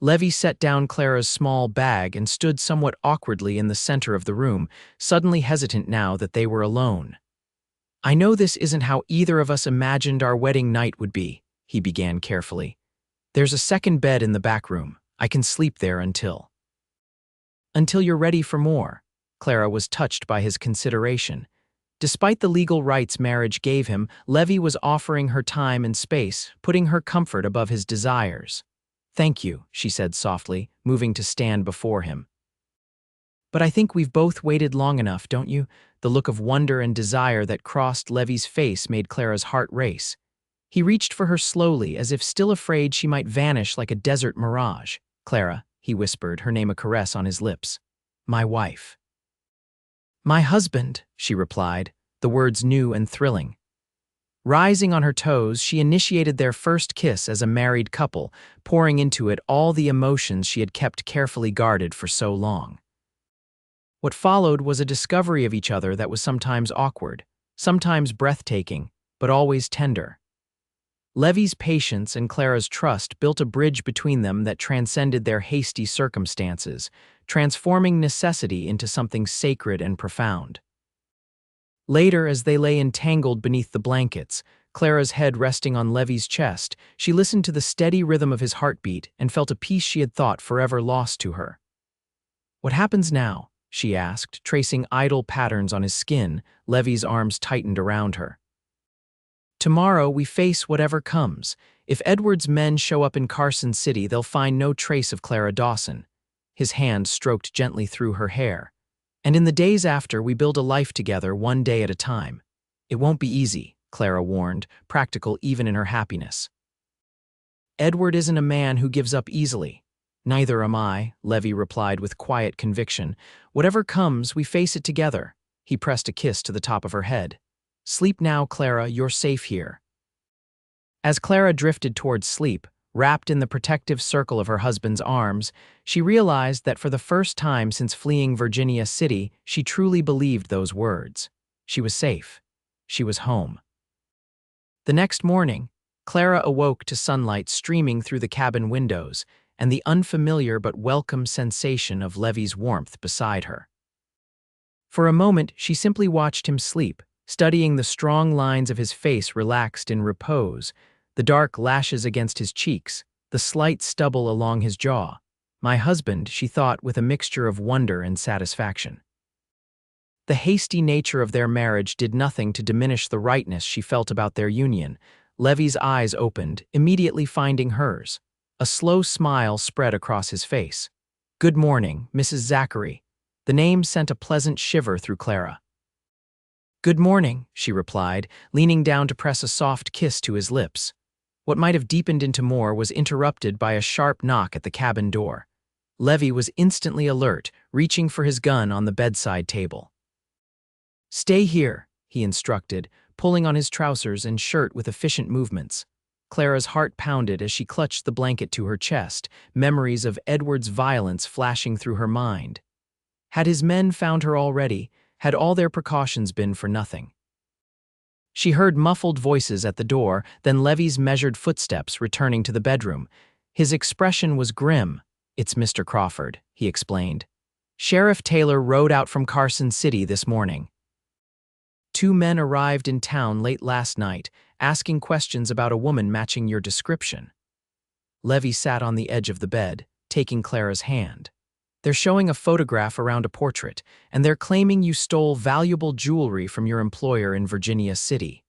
Levi set down Clara's small bag and stood somewhat awkwardly in the center of the room, suddenly hesitant now that they were alone. "I know this isn't how either of us imagined our wedding night would be," he began carefully. "There's a second bed in the back room. I can sleep there until you're ready for more." Clara was touched by his consideration. Despite the legal rights marriage gave him, Levi was offering her time and space, putting her comfort above his desires. "Thank you," she said softly, moving to stand before him. "But I think we've both waited long enough, don't you?" The look of wonder and desire that crossed Levi's face made Clara's heart race. He reached for her slowly, as if still afraid she might vanish like a desert mirage. "Clara," he whispered, her name a caress on his lips. "My wife." "My husband," she replied, the words new and thrilling. Rising on her toes, she initiated their first kiss as a married couple, pouring into it all the emotions she had kept carefully guarded for so long. What followed was a discovery of each other that was sometimes awkward, sometimes breathtaking, but always tender. Levi's patience and Clara's trust built a bridge between them that transcended their hasty circumstances, transforming necessity into something sacred and profound. Later, as they lay entangled beneath the blankets, Clara's head resting on Levi's chest, she listened to the steady rhythm of his heartbeat and felt a peace she had thought forever lost to her. "What happens now?" she asked, tracing idle patterns on his skin. Levi's arms tightened around her. "Tomorrow we face whatever comes. If Edward's men show up in Carson City, they'll find no trace of Clara Dawson." His hand stroked gently through her hair. "And in the days after, we build a life together, one day at a time. It won't be easy," Clara warned, practical even in her happiness. "Edward isn't a man who gives up easily." "Neither am I," Levi replied with quiet conviction. "Whatever comes, we face it together." He pressed a kiss to the top of her head. "Sleep now, Clara, you're safe here." As Clara drifted towards sleep, wrapped in the protective circle of her husband's arms, she realized that for the first time since fleeing Virginia City, she truly believed those words. She was safe. She was home. The next morning, Clara awoke to sunlight streaming through the cabin windows and the unfamiliar but welcome sensation of Levi's warmth beside her. For a moment, she simply watched him sleep, studying the strong lines of his face relaxed in repose, the dark lashes against his cheeks, the slight stubble along his jaw. "My husband," she thought with a mixture of wonder and satisfaction. The hasty nature of their marriage did nothing to diminish the rightness she felt about their union. Levi's eyes opened, immediately finding hers. A slow smile spread across his face. "Good morning, Mrs. Zachary." The name sent a pleasant shiver through Clara. "Good morning," she replied, leaning down to press a soft kiss to his lips. What might have deepened into more was interrupted by a sharp knock at the cabin door. Levi was instantly alert, reaching for his gun on the bedside table. "Stay here," he instructed, pulling on his trousers and shirt with efficient movements. Clara's heart pounded as she clutched the blanket to her chest, memories of Edward's violence flashing through her mind. Had his men found her already? Had all their precautions been for nothing? She heard muffled voices at the door, then Levi's measured footsteps returning to the bedroom. His expression was grim. "It's Mr. Crawford," he explained. "Sheriff Taylor rode out from Carson City this morning. 2 men arrived in town late last night, asking questions about a woman matching your description." Levi sat on the edge of the bed, taking Clara's hand. "They're showing a photograph around a portrait, and they're claiming you stole valuable jewelry from your employer in Virginia City."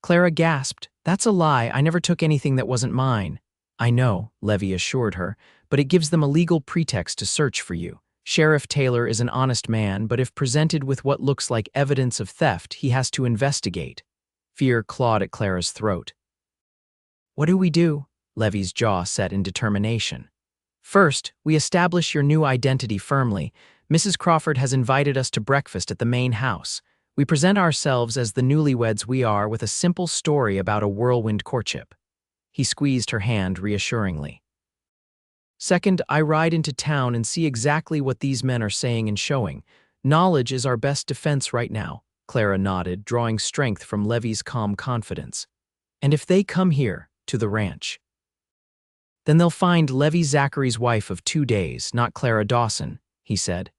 Clara gasped. "That's a lie. I never took anything that wasn't mine." "I know," Levi assured her, "but it gives them a legal pretext to search for you. Sheriff Taylor is an honest man, but if presented with what looks like evidence of theft, he has to investigate." Fear clawed at Clara's throat. "What do we do?" Levi's jaw set in determination. "First, we establish your new identity firmly. Mrs. Crawford has invited us to breakfast at the main house. We present ourselves as the newlyweds we are with a simple story about a whirlwind courtship." He squeezed her hand reassuringly. "Second, I ride into town and see exactly what these men are saying and showing. Knowledge is our best defense right now," Clara nodded, drawing strength from Levi's calm confidence. "And if they come here, to the ranch, then they'll find Levi Zachary's wife of 2 days, not Clara Dawson," he said.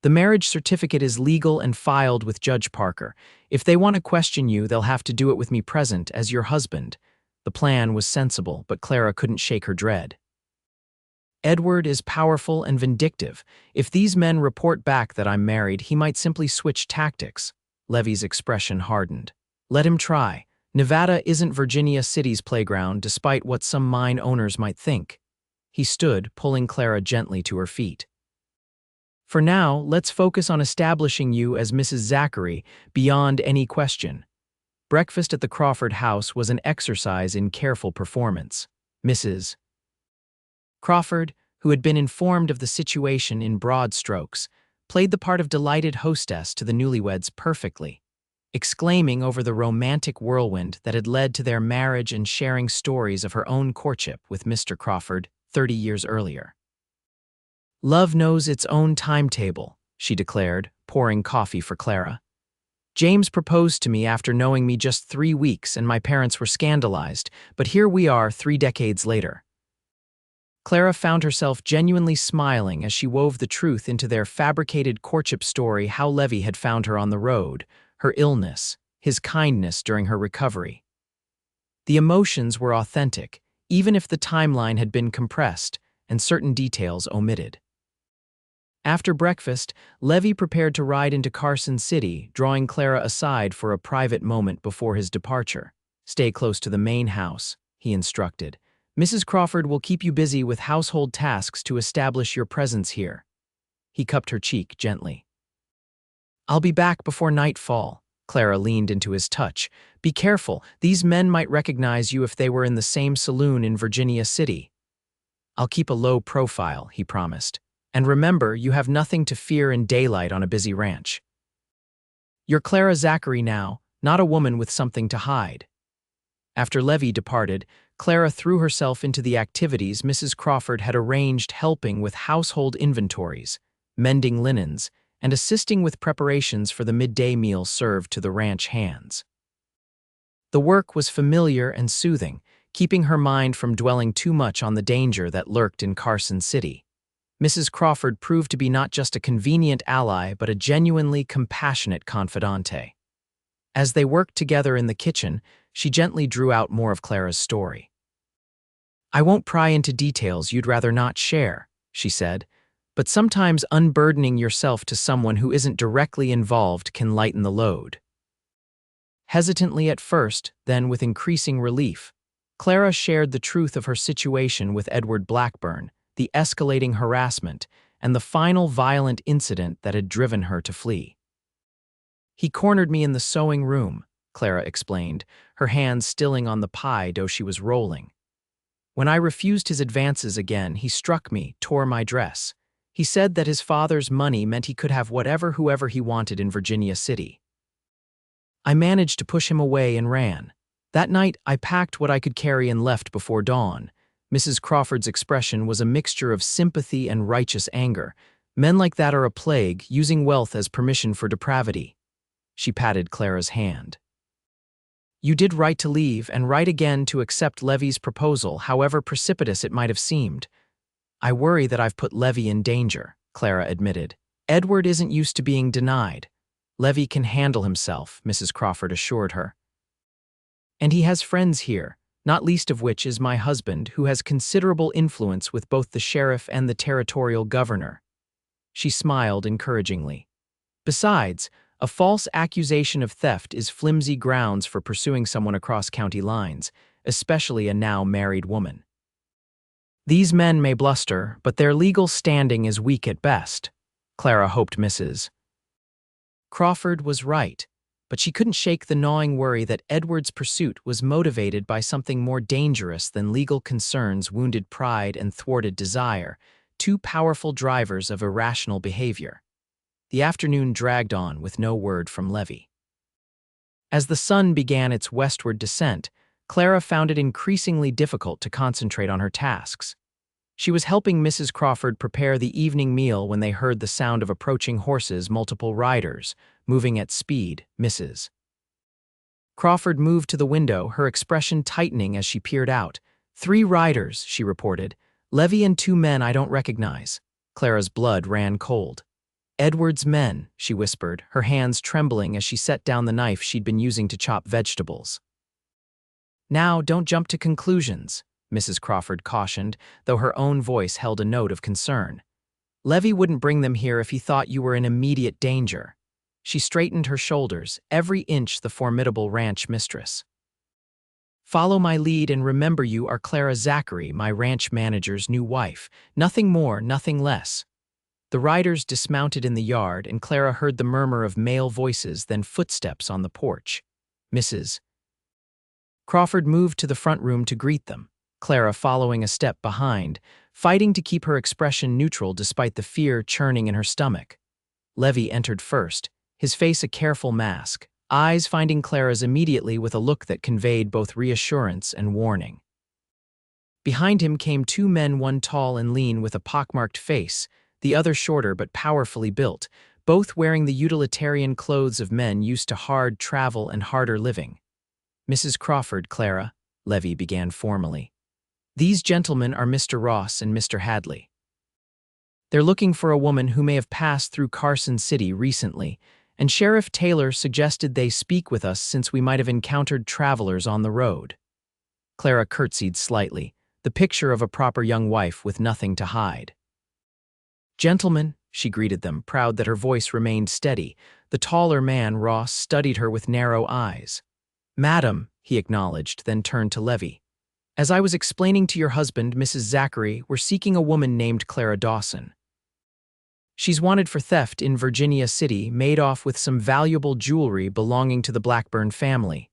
"The marriage certificate is legal and filed with Judge Parker. If they want to question you, they'll have to do it with me present as your husband." The plan was sensible, but Clara couldn't shake her dread. "Edward is powerful and vindictive. If these men report back that I'm married, he might simply switch tactics." Levi's expression hardened. "Let him try. Nevada isn't Virginia City's playground, despite what some mine owners might think." He stood, pulling Clara gently to her feet. "For now, let's focus on establishing you as Mrs. Zachary, beyond any question." Breakfast at the Crawford house was an exercise in careful performance. Mrs. Crawford, who had been informed of the situation in broad strokes, played the part of delighted hostess to the newlyweds perfectly, exclaiming over the romantic whirlwind that had led to their marriage and sharing stories of her own courtship with Mr. Crawford 30 years earlier. "Love knows its own timetable," she declared, pouring coffee for Clara. James proposed to me after knowing me just 3 weeks, and my parents were scandalized, but here we are 3 decades later. Clara found herself genuinely smiling as she wove the truth into their fabricated courtship story: how Levi had found her on the road, her illness, his kindness during her recovery. The emotions were authentic, even if the timeline had been compressed and certain details omitted. After breakfast, Levi prepared to ride into Carson City, drawing Clara aside for a private moment before his departure. "Stay close to the main house," he instructed. "Mrs. Crawford will keep you busy with household tasks to establish your presence here." He cupped her cheek gently. "I'll be back before nightfall." Clara leaned into his touch. "Be careful, these men might recognize you if they were in the same saloon in Virginia City." "I'll keep a low profile," he promised. "And remember, you have nothing to fear in daylight on a busy ranch. You're Clara Zachary now, not a woman with something to hide." After Levi departed, Clara threw herself into the activities Mrs. Crawford had arranged, helping with household inventories, mending linens, and assisting with preparations for the midday meal served to the ranch hands. The work was familiar and soothing, keeping her mind from dwelling too much on the danger that lurked in Carson City. Mrs. Crawford proved to be not just a convenient ally but a genuinely compassionate confidante. As they worked together in the kitchen, she gently drew out more of Clara's story. "I won't pry into details you'd rather not share," she said, "but sometimes unburdening yourself to someone who isn't directly involved can lighten the load." Hesitantly at first, then with increasing relief, Clara shared the truth of her situation with Edward Blackburn, the escalating harassment, and the final violent incident that had driven her to flee. "He cornered me in the sewing room," Clara explained, her hands stilling on the pie dough she was rolling. "When I refused his advances again, he struck me, tore my dress. He said that his father's money meant he could have whoever he wanted in Virginia City. I managed to push him away and ran. That night, I packed what I could carry and left before dawn." Mrs. Crawford's expression was a mixture of sympathy and righteous anger. "Men like that are a plague, using wealth as permission for depravity." She patted Clara's hand. "You did right to leave and right again to accept Levi's proposal, however precipitous it might have seemed." "I worry that I've put Levi in danger," Clara admitted. "Edward isn't used to being denied." "Levi can handle himself," Mrs. Crawford assured her. "And he has friends here, not least of which is my husband, who has considerable influence with both the sheriff and the territorial governor." She smiled encouragingly. "Besides, a false accusation of theft is flimsy grounds for pursuing someone across county lines, especially a now married woman. These men may bluster, but their legal standing is weak at best." Clara hoped Mrs. Crawford was right, but she couldn't shake the gnawing worry that Edward's pursuit was motivated by something more dangerous than legal concerns: wounded pride and thwarted desire, two powerful drivers of irrational behavior. The afternoon dragged on with no word from Levi. As the sun began its westward descent, Clara found it increasingly difficult to concentrate on her tasks. She was helping Mrs. Crawford prepare the evening meal when they heard the sound of approaching horses, multiple riders, moving at speed. Mrs. Crawford moved to the window, her expression tightening as she peered out. "3 riders," she reported. "Levi and 2 men I don't recognize." Clara's blood ran cold. "Edward's men," she whispered, her hands trembling as she set down the knife she'd been using to chop vegetables. "Now, don't jump to conclusions," Mrs. Crawford cautioned, though her own voice held a note of concern. "Levi wouldn't bring them here if he thought you were in immediate danger." She straightened her shoulders, every inch the formidable ranch mistress. "Follow my lead and remember you are Clara Zachary, my ranch manager's new wife. Nothing more, nothing less." The riders dismounted in the yard, and Clara heard the murmur of male voices, then footsteps on the porch. Mrs. Crawford moved to the front room to greet them, Clara following a step behind, fighting to keep her expression neutral despite the fear churning in her stomach. Levi entered first, his face a careful mask, eyes finding Clara's immediately with a look that conveyed both reassurance and warning. Behind him came 2 men, one tall and lean with a pockmarked face, the other shorter but powerfully built, both wearing the utilitarian clothes of men used to hard travel and harder living. "Mrs. Crawford, Clara," Levi began formally. "These gentlemen are Mr. Ross and Mr. Hadley. They're looking for a woman who may have passed through Carson City recently, and Sheriff Taylor suggested they speak with us since we might have encountered travelers on the road." Clara curtsied slightly, the picture of a proper young wife with nothing to hide. "Gentlemen," she greeted them, proud that her voice remained steady. The taller man, Ross, studied her with narrow eyes. "Madam," he acknowledged, then turned to Levi. "As I was explaining to your husband, Mrs. Zachary, we're seeking a woman named Clara Dawson. She's wanted for theft in Virginia City, made off with some valuable jewelry belonging to the Blackburn family."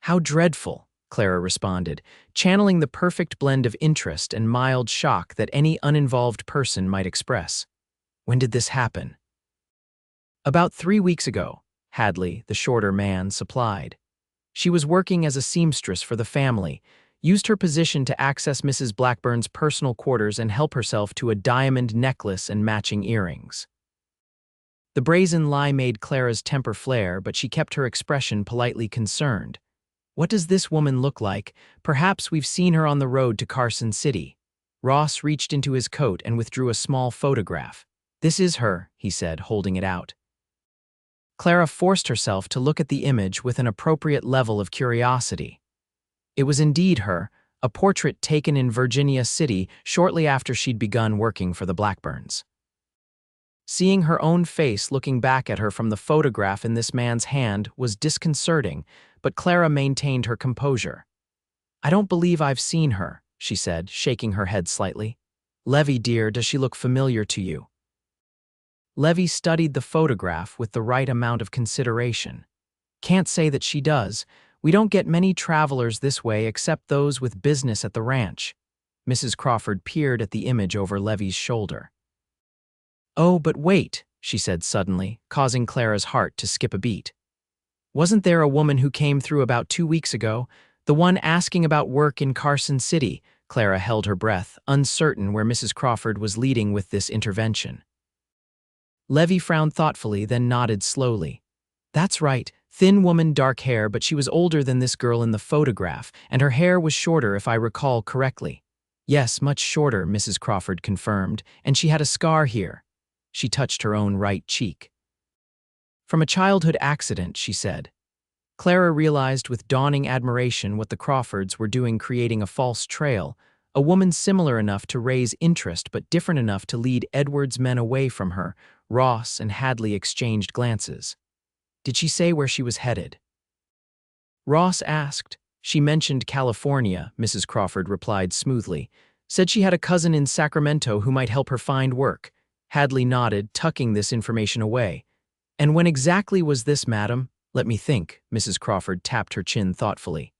"How dreadful," Clara responded, channeling the perfect blend of interest and mild shock that any uninvolved person might express. "When did this happen?" "About 3 weeks ago," Hadley, the shorter man, supplied. "She was working as a seamstress for the family, used her position to access Mrs. Blackburn's personal quarters and help herself to a diamond necklace and matching earrings." The brazen lie made Clara's temper flare, but she kept her expression politely concerned. "What does this woman look like? Perhaps we've seen her on the road to Carson City." Ross reached into his coat and withdrew a small photograph. "This is her," he said, holding it out. Clara forced herself to look at the image with an appropriate level of curiosity. It was indeed her, a portrait taken in Virginia City shortly after she'd begun working for the Blackburns. Seeing her own face looking back at her from the photograph in this man's hand was disconcerting, but Clara maintained her composure. "I don't believe I've seen her," she said, shaking her head slightly. "Levi, dear, does she look familiar to you?" Levi studied the photograph with the right amount of consideration. "Can't say that she does. We don't get many travelers this way except those with business at the ranch." Mrs. Crawford peered at the image over Levi's shoulder. "Oh, but wait," she said suddenly, causing Clara's heart to skip a beat. "Wasn't there a woman who came through about 2 weeks ago? The one asking about work in Carson City?" Clara held her breath, uncertain where Mrs. Crawford was leading with this intervention. Levi frowned thoughtfully, then nodded slowly. "That's right. Thin woman, dark hair, but she was older than this girl in the photograph, and her hair was shorter if I recall correctly." "Yes, much shorter," Mrs. Crawford confirmed, "and she had a scar here." She touched her own right cheek. "From a childhood accident," she said. Clara realized with dawning admiration what the Crawfords were doing, creating a false trail, a woman similar enough to raise interest but different enough to lead Edward's men away from her. Ross and Hadley exchanged glances. "Did she say where she was headed?" Ross asked. "She mentioned California," Mrs. Crawford replied smoothly. "Said she had a cousin in Sacramento who might help her find work." Hadley nodded, tucking this information away. "And when exactly was this, madam?" "Let me think." Mrs. Crawford tapped her chin thoughtfully.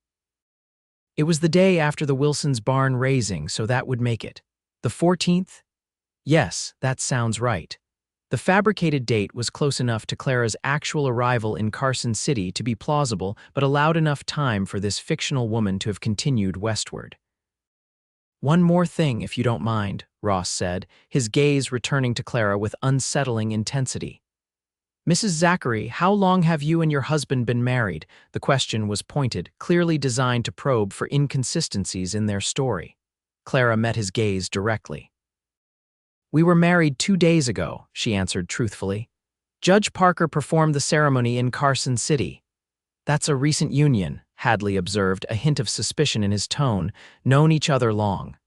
"It was the day after the Wilsons' barn raising, so that would make it. The 14th? Yes, that sounds right." The fabricated date was close enough to Clara's actual arrival in Carson City to be plausible, but allowed enough time for this fictional woman to have continued westward. "One more thing, if you don't mind," Ross said, his gaze returning to Clara with unsettling intensity. "Mrs. Zachary, how long have you and your husband been married?" The question was pointed, clearly designed to probe for inconsistencies in their story. Clara met his gaze directly. "We were married 2 days ago," she answered truthfully. "Judge Parker performed the ceremony in Carson City." "That's a recent union," Hadley observed, a hint of suspicion in his tone. "Known each other long?"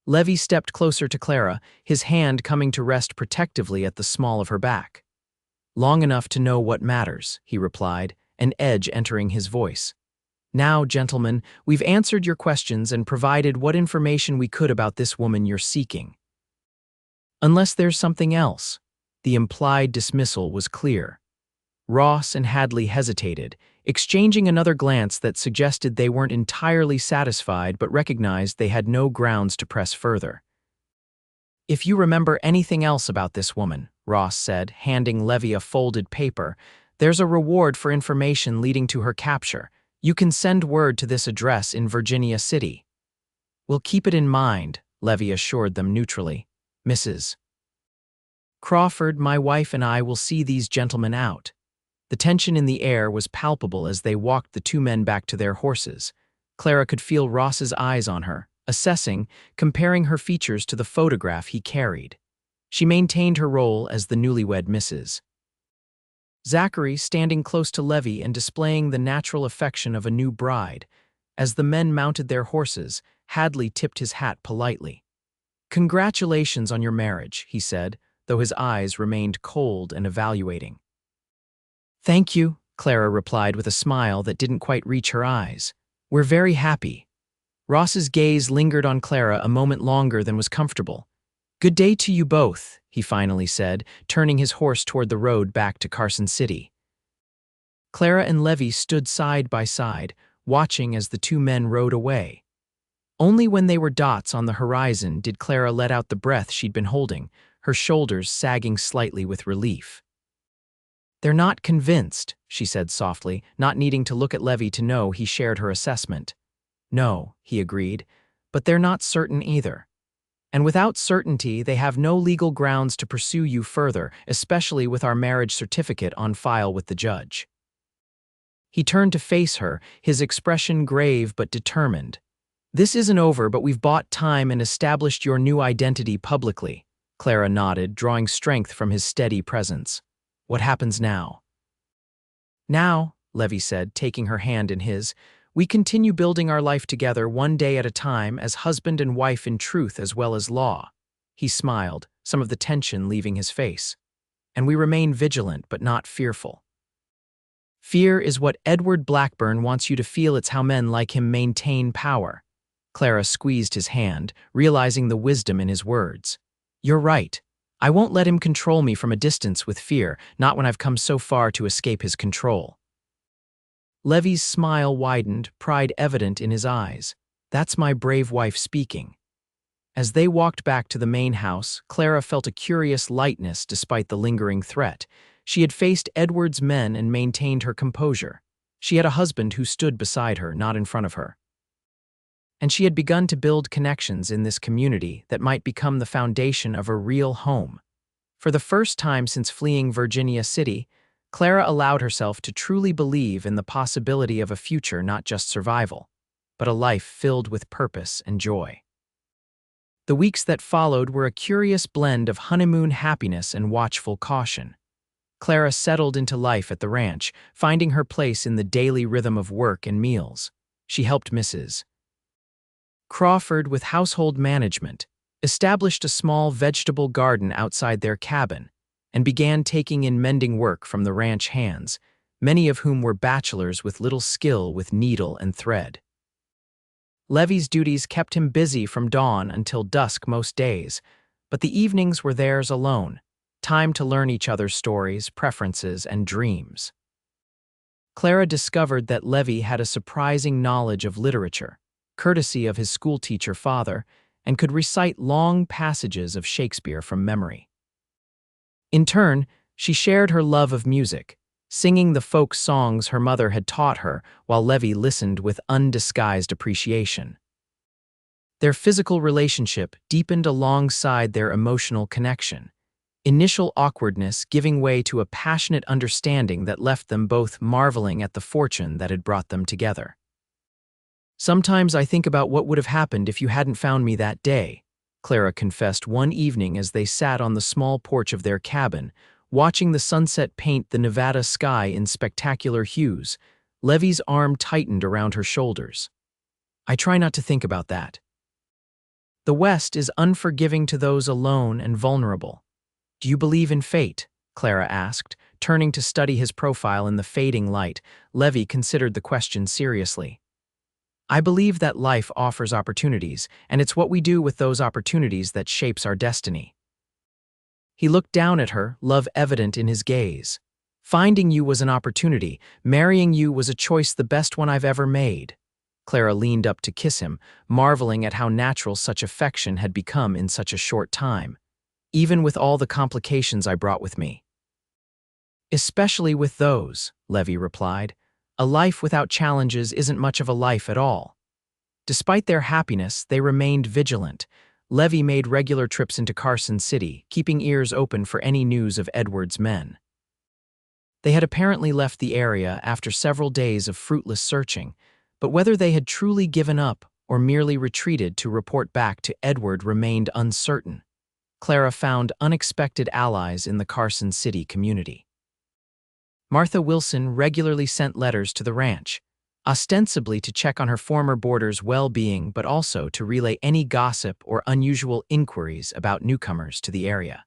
Levi stepped closer to Clara, his hand coming to rest protectively at the small of her back. "Long enough to know what matters," he replied, an edge entering his voice. "Now, gentlemen, we've answered your questions and provided what information we could about this woman you're seeking. Unless there's something else." The implied dismissal was clear. Ross and Hadley hesitated, exchanging another glance that suggested they weren't entirely satisfied but recognized they had no grounds to press further. "If you remember anything else about this woman," Ross said, handing Levi a folded paper, "there's a reward for information leading to her capture. You can send word to this address in Virginia City." "We'll keep it in mind," Levi assured them neutrally. "Mrs. Crawford, my wife and I will see these gentlemen out." The tension in the air was palpable as they walked the two men back to their horses. Clara could feel Ross's eyes on her, assessing, comparing her features to the photograph he carried. She maintained her role as the newlywed Mrs. Zachary, standing close to Levi and displaying the natural affection of a new bride. As the men mounted their horses, Hadley tipped his hat politely. "Congratulations on your marriage," he said, though his eyes remained cold and evaluating. "Thank you," Clara replied with a smile that didn't quite reach her eyes. "We're very happy." Ross's gaze lingered on Clara a moment longer than was comfortable. "Good day to you both," he finally said, turning his horse toward the road back to Carson City. Clara and Levi stood side by side, watching as the two men rode away. Only when they were dots on the horizon did Clara let out the breath she'd been holding, her shoulders sagging slightly with relief. "They're not convinced," she said softly, not needing to look at Levi to know he shared her assessment. "No," he agreed, "but they're not certain either. And without certainty, they have no legal grounds to pursue you further, especially with our marriage certificate on file with the judge." He turned to face her, his expression grave but determined. "This isn't over, but we've bought time and established your new identity publicly." Clara nodded, drawing strength from his steady presence. "What happens now?" "Now," Levi said, taking her hand in his, "we continue building our life together one day at a time as husband and wife in truth as well as law." He smiled, some of the tension leaving his face. "And we remain vigilant but not fearful." "Fear is what Edward Blackburn wants you to feel. It's how men like him maintain power." Clara squeezed his hand, realizing the wisdom in his words. "You're right. I won't let him control me from a distance with fear, not when I've come so far to escape his control." Levi's smile widened, pride evident in his eyes. "That's my brave wife speaking." As they walked back to the main house, Clara felt a curious lightness despite the lingering threat. She had faced Edward's men and maintained her composure. She had a husband who stood beside her, not in front of her. And she had begun to build connections in this community that might become the foundation of a real home. For the first time since fleeing Virginia City, Clara allowed herself to truly believe in the possibility of a future not just survival, but a life filled with purpose and joy. The weeks that followed were a curious blend of honeymoon happiness and watchful caution. Clara settled into life at the ranch, finding her place in the daily rhythm of work and meals. She helped Mrs. Crawford with household management, established a small vegetable garden outside their cabin, and began taking in mending work from the ranch hands, many of whom were bachelors with little skill with needle and thread. Levi's duties kept him busy from dawn until dusk most days, but the evenings were theirs alone, time to learn each other's stories, preferences, and dreams. Clara discovered that Levi had a surprising knowledge of literature, courtesy of his schoolteacher father, and could recite long passages of Shakespeare from memory. In turn, she shared her love of music, singing the folk songs her mother had taught her while Levi listened with undisguised appreciation. Their physical relationship deepened alongside their emotional connection, initial awkwardness giving way to a passionate understanding that left them both marveling at the fortune that had brought them together. "Sometimes I think about what would have happened if you hadn't found me that day," Clara confessed one evening as they sat on the small porch of their cabin, watching the sunset paint the Nevada sky in spectacular hues. Levi's arm tightened around her shoulders. "I try not to think about that. The West is unforgiving to those alone and vulnerable." "Do you believe in fate?" Clara asked, turning to study his profile in the fading light. Levi considered the question seriously. "I believe that life offers opportunities, and it's what we do with those opportunities that shapes our destiny." He looked down at her, love evident in his gaze. "Finding you was an opportunity. Marrying you was a choice, the best one I've ever made." Clara leaned up to kiss him, marveling at how natural such affection had become in such a short time. "Even with all the complications I brought with me." "Especially with those," Levi replied. "A life without challenges isn't much of a life at all." Despite their happiness, they remained vigilant. Levi made regular trips into Carson City, keeping ears open for any news of Edward's men. They had apparently left the area after several days of fruitless searching, but whether they had truly given up or merely retreated to report back to Edward remained uncertain. Clara found unexpected allies in the Carson City community. Martha Wilson regularly sent letters to the ranch, ostensibly to check on her former boarder's well-being but also to relay any gossip or unusual inquiries about newcomers to the area.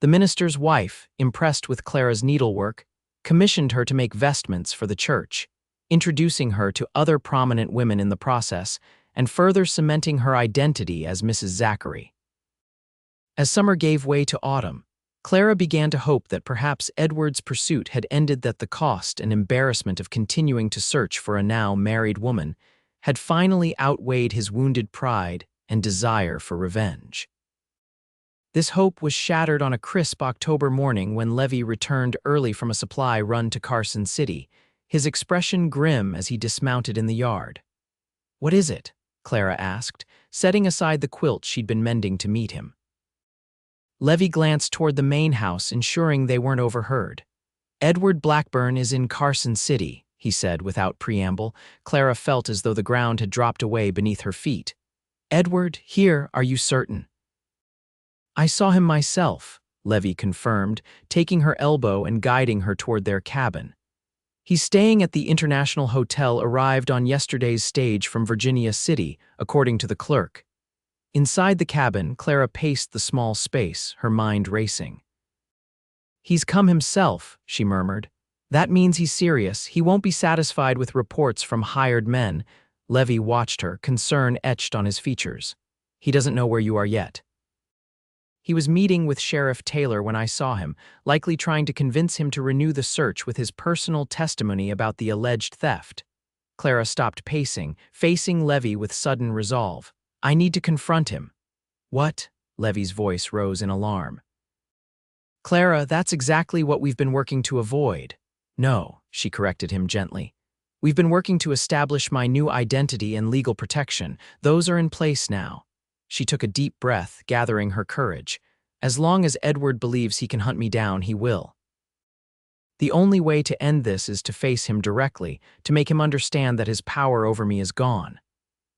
The minister's wife, impressed with Clara's needlework, commissioned her to make vestments for the church, introducing her to other prominent women in the process and further cementing her identity as Mrs. Zachary. As summer gave way to autumn, Clara began to hope that perhaps Edward's pursuit had ended, that the cost and embarrassment of continuing to search for a now married woman had finally outweighed his wounded pride and desire for revenge. This hope was shattered on a crisp October morning when Levi returned early from a supply run to Carson City, his expression grim as he dismounted in the yard. "What is it?" Clara asked, setting aside the quilt she'd been mending to meet him. Levi glanced toward the main house, ensuring they weren't overheard. "Edward Blackburn is in Carson City," he said without preamble. Clara felt as though the ground had dropped away beneath her feet. "Edward, here, are you certain?" "I saw him myself," Levi confirmed, taking her elbow and guiding her toward their cabin. "He's staying at the International Hotel, arrived on yesterday's stage from Virginia City, according to the clerk." Inside the cabin, Clara paced the small space, her mind racing. "He's come himself," she murmured. "That means he's serious. He won't be satisfied with reports from hired men." Levi watched her, concern etched on his features. "He doesn't know where you are yet." "He was meeting with Sheriff Taylor when I saw him, likely trying to convince him to renew the search with his personal testimony about the alleged theft." Clara stopped pacing, facing Levi with sudden resolve. "I need to confront him." "What?" Levi's voice rose in alarm. "Clara, that's exactly what we've been working to avoid." "No," she corrected him gently. "We've been working to establish my new identity and legal protection. Those are in place now." She took a deep breath, gathering her courage. "As long as Edward believes he can hunt me down, he will. The only way to end this is to face him directly, to make him understand that his power over me is gone."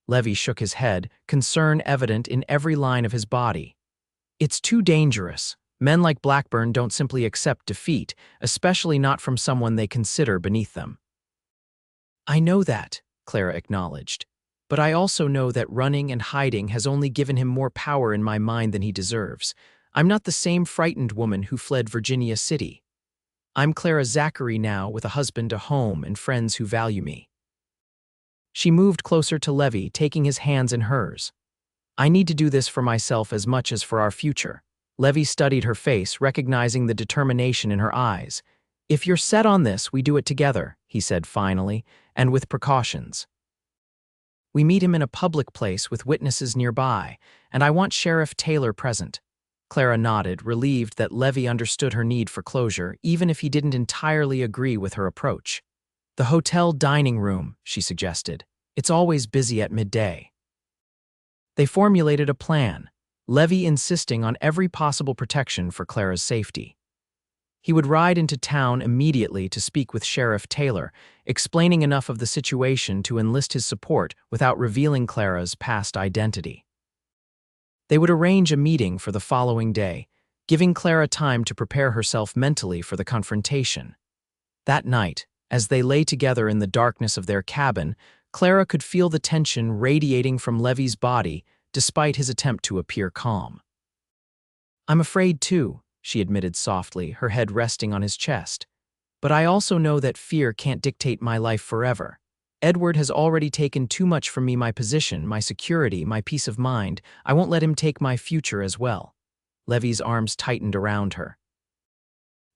Levi shook his head, concern evident in every line of his body. "It's too dangerous. Men like Blackburn don't simply accept defeat, especially not from someone they consider beneath them." "I know that," Clara acknowledged. "But I also know that running and hiding has only given him more power in my mind than he deserves. I'm not the same frightened woman who fled Virginia City. I'm Clara Zachary now, with a husband, a home, and friends who value me." She moved closer to Levi, taking his hands in hers. "I need to do this for myself as much as for our future." Levi studied her face, recognizing the determination in her eyes. "If you're set on this, we do it together," he said finally, "and with precautions. We meet him in a public place with witnesses nearby, and I want Sheriff Taylor present." Clara nodded, relieved that Levi understood her need for closure, even if he didn't entirely agree with her approach. "The hotel dining room," she suggested. "It's always busy at midday." They formulated a plan, Levi insisting on every possible protection for Clara's safety. He would ride into town immediately to speak with Sheriff Taylor, explaining enough of the situation to enlist his support without revealing Clara's past identity. They would arrange a meeting for the following day, giving Clara time to prepare herself mentally for the confrontation. That night, as they lay together in the darkness of their cabin, Clara could feel the tension radiating from Levi's body despite his attempt to appear calm. "I'm afraid too," she admitted softly, her head resting on his chest. "But I also know that fear can't dictate my life forever. Edward has already taken too much from me, my position, my security, my peace of mind. I won't let him take my future as well." Levi's arms tightened around her.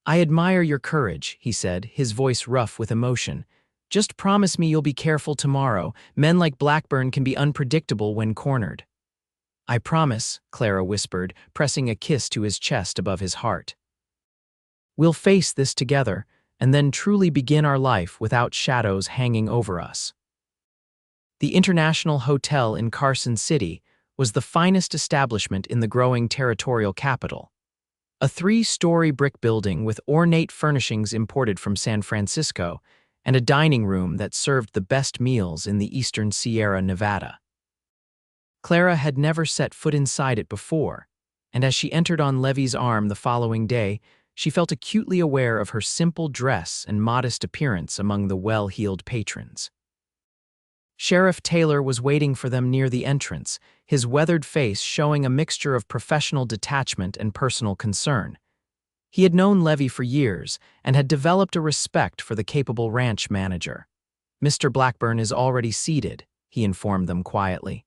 "I admire your courage," he said, his voice rough with emotion. "Just promise me you'll be careful tomorrow. Men like Blackburn can be unpredictable when cornered." "I promise," Clara whispered, pressing a kiss to his chest above his heart. "We'll face this together, and then truly begin our life without shadows hanging over us." The International Hotel in Carson City was the finest establishment in the growing territorial capital. A 3-story brick building with ornate furnishings imported from San Francisco and a dining room that served the best meals in the eastern Sierra Nevada. Clara had never set foot inside it before, and as she entered on Levi's arm the following day, she felt acutely aware of her simple dress and modest appearance among the well-heeled patrons. Sheriff Taylor was waiting for them near the entrance, his weathered face showing a mixture of professional detachment and personal concern. He had known Levi for years and had developed a respect for the capable ranch manager. "Mr. Blackburn is already seated," he informed them quietly.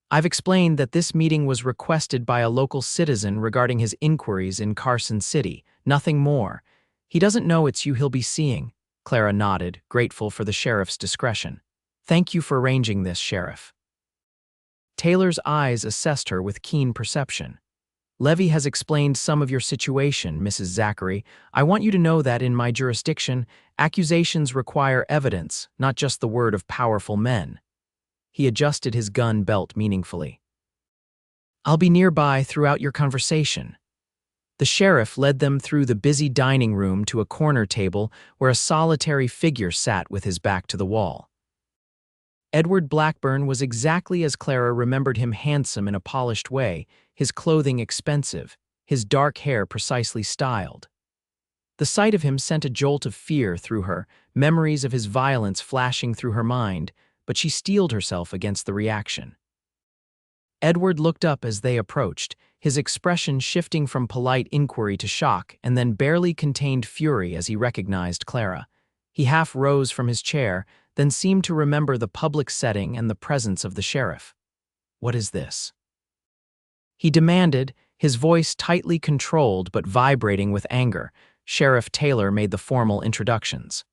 "I've explained that this meeting was requested by a local citizen regarding his inquiries in Carson City, nothing more. He doesn't know it's you he'll be seeing." Clara nodded, grateful for the sheriff's discretion. "Thank you for arranging this, Sheriff." Taylor's eyes assessed her with keen perception. "Levi has explained some of your situation, Mrs. Zachary. I want you to know that in my jurisdiction, accusations require evidence, not just the word of powerful men." He adjusted his gun belt meaningfully. "I'll be nearby throughout your conversation." The sheriff led them through the busy dining room to a corner table where a solitary figure sat with his back to the wall. Edward Blackburn was exactly as Clara remembered him, handsome in a polished way, his clothing expensive, his dark hair precisely styled. The sight of him sent a jolt of fear through her, memories of his violence flashing through her mind, but she steeled herself against the reaction. Edward looked up as they approached, his expression shifting from polite inquiry to shock and then barely contained fury as he recognized Clara. He half rose from his chair, then seemed to remember the public setting and the presence of the sheriff. "What is this?" he demanded, his voice tightly controlled but vibrating with anger. Sheriff Taylor made the formal introductions.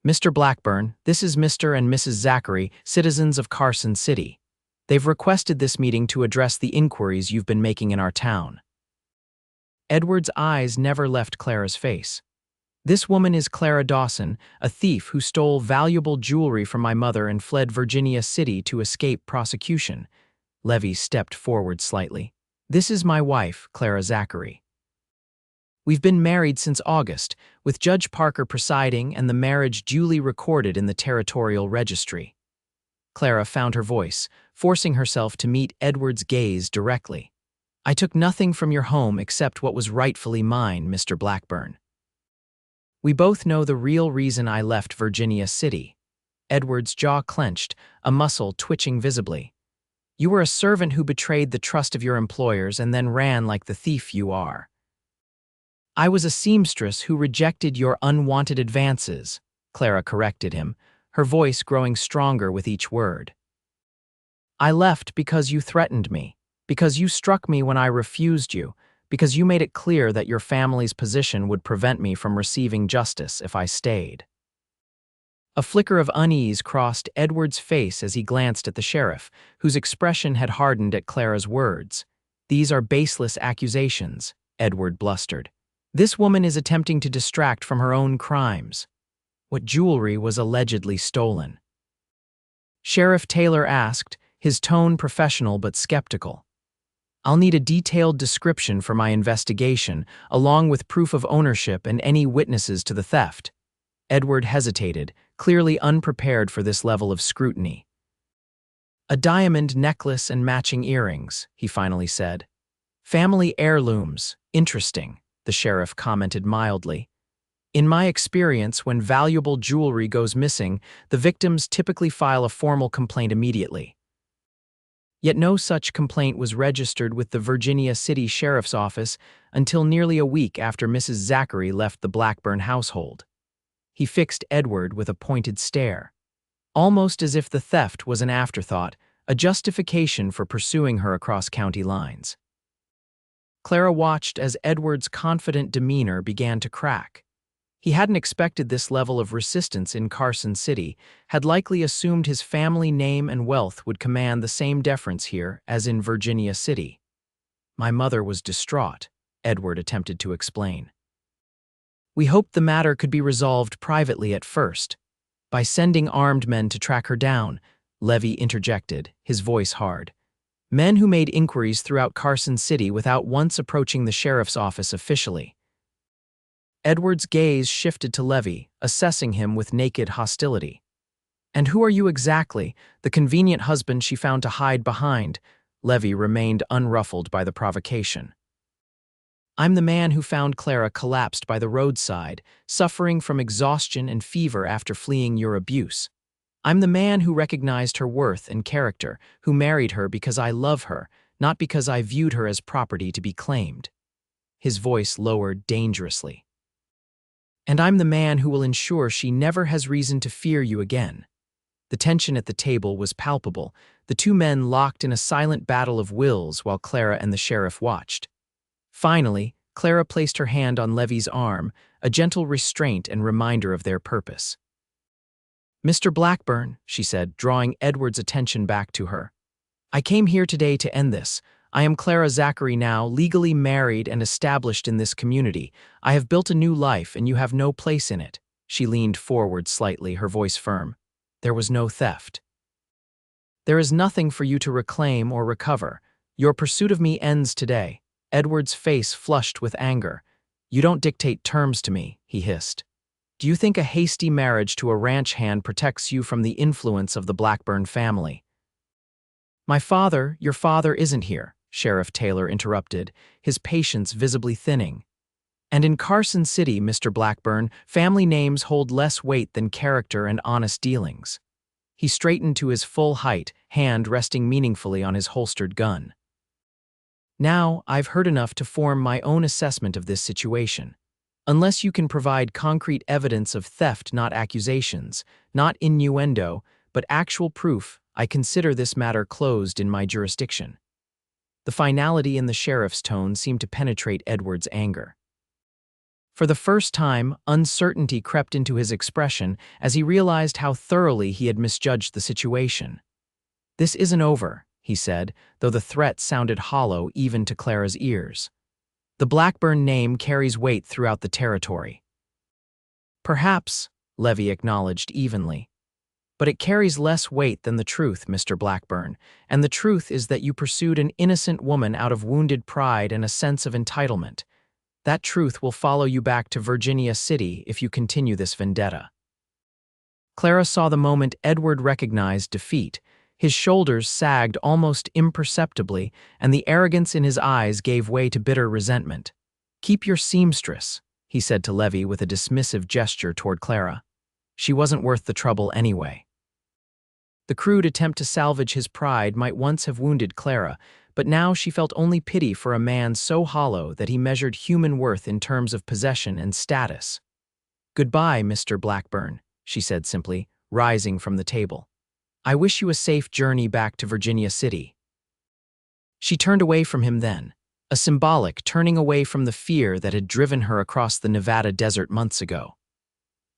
"Mr. Blackburn, this is Mr. and Mrs. Zachary, citizens of Carson City. They've requested this meeting to address the inquiries you've been making in our town." Edward's eyes never left Clara's face. "This woman is Clara Dawson, a thief who stole valuable jewelry from my mother and fled Virginia City to escape prosecution." Levi stepped forward slightly. "This is my wife, Clara Zachary. We've been married since August, with Judge Parker presiding and the marriage duly recorded in the territorial registry." Clara found her voice, forcing herself to meet Edward's gaze directly. "I took nothing from your home except what was rightfully mine, Mr. Blackburn. We both know the real reason I left Virginia City." Edward's jaw clenched, a muscle twitching visibly. "You were a servant who betrayed the trust of your employers and then ran like the thief you are." "I was a seamstress who rejected your unwanted advances," Clara corrected him, her voice growing stronger with each word. "I left because you threatened me, because you struck me when I refused you, because you made it clear that your family's position would prevent me from receiving justice if I stayed." A flicker of unease crossed Edward's face as he glanced at the sheriff, whose expression had hardened at Clara's words. "These are baseless accusations," Edward blustered. "This woman is attempting to distract from her own crimes. What jewelry was allegedly stolen?" Sheriff Taylor asked, his tone professional but skeptical. "I'll need a detailed description for my investigation, along with proof of ownership and any witnesses to the theft." Edward hesitated, clearly unprepared for this level of scrutiny. "A diamond necklace and matching earrings," he finally said. "Family heirlooms. Interesting," the sheriff commented mildly. "In my experience, when valuable jewelry goes missing, the victims typically file a formal complaint immediately." Yet no such complaint was registered with the Virginia City Sheriff's Office until nearly a week after Mrs. Zachary left the Blackburn household. He fixed Edward with a pointed stare, almost as if the theft was an afterthought, a justification for pursuing her across county lines. Clara watched as Edward's confident demeanor began to crack. He hadn't expected this level of resistance in Carson City, had likely assumed his family name and wealth would command the same deference here as in Virginia City. "My mother was distraught," Edward attempted to explain. "We hoped the matter could be resolved privately at first. By sending armed men to track her down," Levi interjected, his voice hard. Men who made inquiries throughout Carson City without once approaching the sheriff's office officially. Edward's gaze shifted to Levi, assessing him with naked hostility. "And who are you exactly, the convenient husband she found to hide behind?" Levi remained unruffled by the provocation. "I'm the man who found Clara collapsed by the roadside, suffering from exhaustion and fever after fleeing your abuse. I'm the man who recognized her worth and character, who married her because I love her, not because I viewed her as property to be claimed." His voice lowered dangerously. "And I'm the man who will ensure she never has reason to fear you again." The tension at the table was palpable, the two men locked in a silent battle of wills while Clara and the sheriff watched. Finally, Clara placed her hand on Levi's arm, a gentle restraint and reminder of their purpose. "Mr. Blackburn," she said, drawing Edward's attention back to her. "I came here today to end this. I am Clara Zachary now, legally married and established in this community. I have built a new life and you have no place in it." She leaned forward slightly, her voice firm. "There was no theft. There is nothing for you to reclaim or recover. Your pursuit of me ends today." Edward's face flushed with anger. "You don't dictate terms to me," he hissed. "Do you think a hasty marriage to a ranch hand protects you from the influence of the Blackburn family?" Your father isn't here," Sheriff Taylor interrupted, his patience visibly thinning. "And in Carson City, Mr. Blackburn, family names hold less weight than character and honest dealings." He straightened to his full height, hand resting meaningfully on his holstered gun. "Now, I've heard enough to form my own assessment of this situation. Unless you can provide concrete evidence of theft, not accusations, not innuendo, but actual proof, I consider this matter closed in my jurisdiction." The finality in the sheriff's tone seemed to penetrate Edward's anger. For the first time, uncertainty crept into his expression as he realized how thoroughly he had misjudged the situation. "This isn't over," he said, though the threat sounded hollow even to Clara's ears. "The Blackburn name carries weight throughout the territory." "Perhaps," Levi acknowledged evenly. "But it carries less weight than the truth, Mr. Blackburn, and the truth is that you pursued an innocent woman out of wounded pride and a sense of entitlement. That truth will follow you back to Virginia City if you continue this vendetta." Clara saw the moment Edward recognized defeat. His shoulders sagged almost imperceptibly, and the arrogance in his eyes gave way to bitter resentment. "Keep your seamstress," he said to Levi with a dismissive gesture toward Clara. She wasn't worth the trouble anyway. The crude attempt to salvage his pride might once have wounded Clara, but now she felt only pity for a man so hollow that he measured human worth in terms of possession and status. "Goodbye, Mr. Blackburn," she said simply, rising from the table. "I wish you a safe journey back to Virginia City." She turned away from him then, a symbolic turning away from the fear that had driven her across the Nevada desert months ago.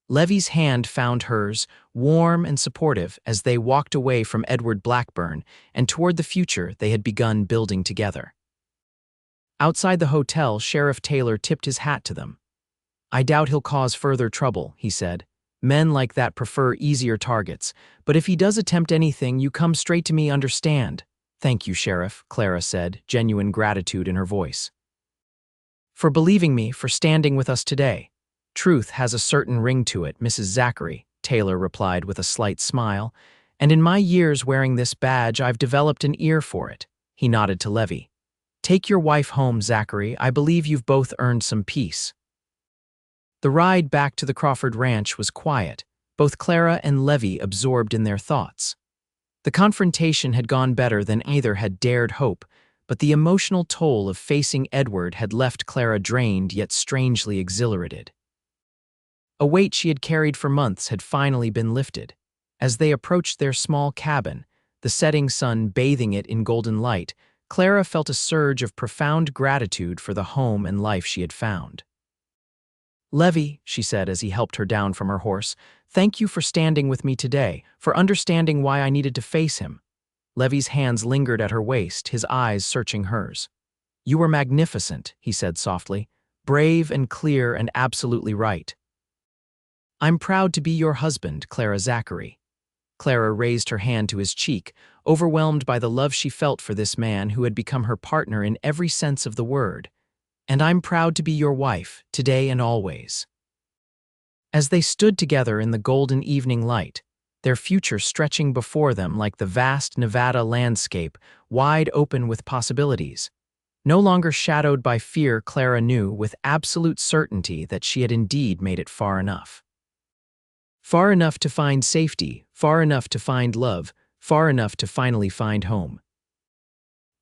Levi's hand found hers, warm and supportive, as they walked away from Edward Blackburn and toward the future they had begun building together. Outside the hotel, Sheriff Taylor tipped his hat to them. "I doubt he'll cause further trouble," he said. "Men like that prefer easier targets, but if he does attempt anything, you come straight to me, understand?" "Thank you, Sheriff," Clara said, genuine gratitude in her voice. "For believing me, for standing with us today." "Truth has a certain ring to it, Mrs. Zachary," Taylor replied with a slight smile, "and in my years wearing this badge, I've developed an ear for it." He nodded to Levi. "Take your wife home, Zachary. I believe you've both earned some peace." The ride back to the Crawford Ranch was quiet, both Clara and Levi absorbed in their thoughts. The confrontation had gone better than either had dared hope, but the emotional toll of facing Edward had left Clara drained yet strangely exhilarated. A weight she had carried for months had finally been lifted. As they approached their small cabin, the setting sun bathing it in golden light, Clara felt a surge of profound gratitude for the home and life she had found. "Levi," she said as he helped her down from her horse, "thank you for standing with me today, for understanding why I needed to face him." Levi's hands lingered at her waist, his eyes searching hers. "You were magnificent," he said softly, "brave and clear and absolutely right." "I'm proud to be your husband, Clara Zachary." Clara raised her hand to his cheek, overwhelmed by the love she felt for this man who had become her partner in every sense of the word. "And I'm proud to be your wife, today and always." As they stood together in the golden evening light, their future stretching before them like the vast Nevada landscape, wide open with possibilities. No longer shadowed by fear, Clara knew with absolute certainty that she had indeed made it far enough. Far enough to find safety, far enough to find love, far enough to finally find home.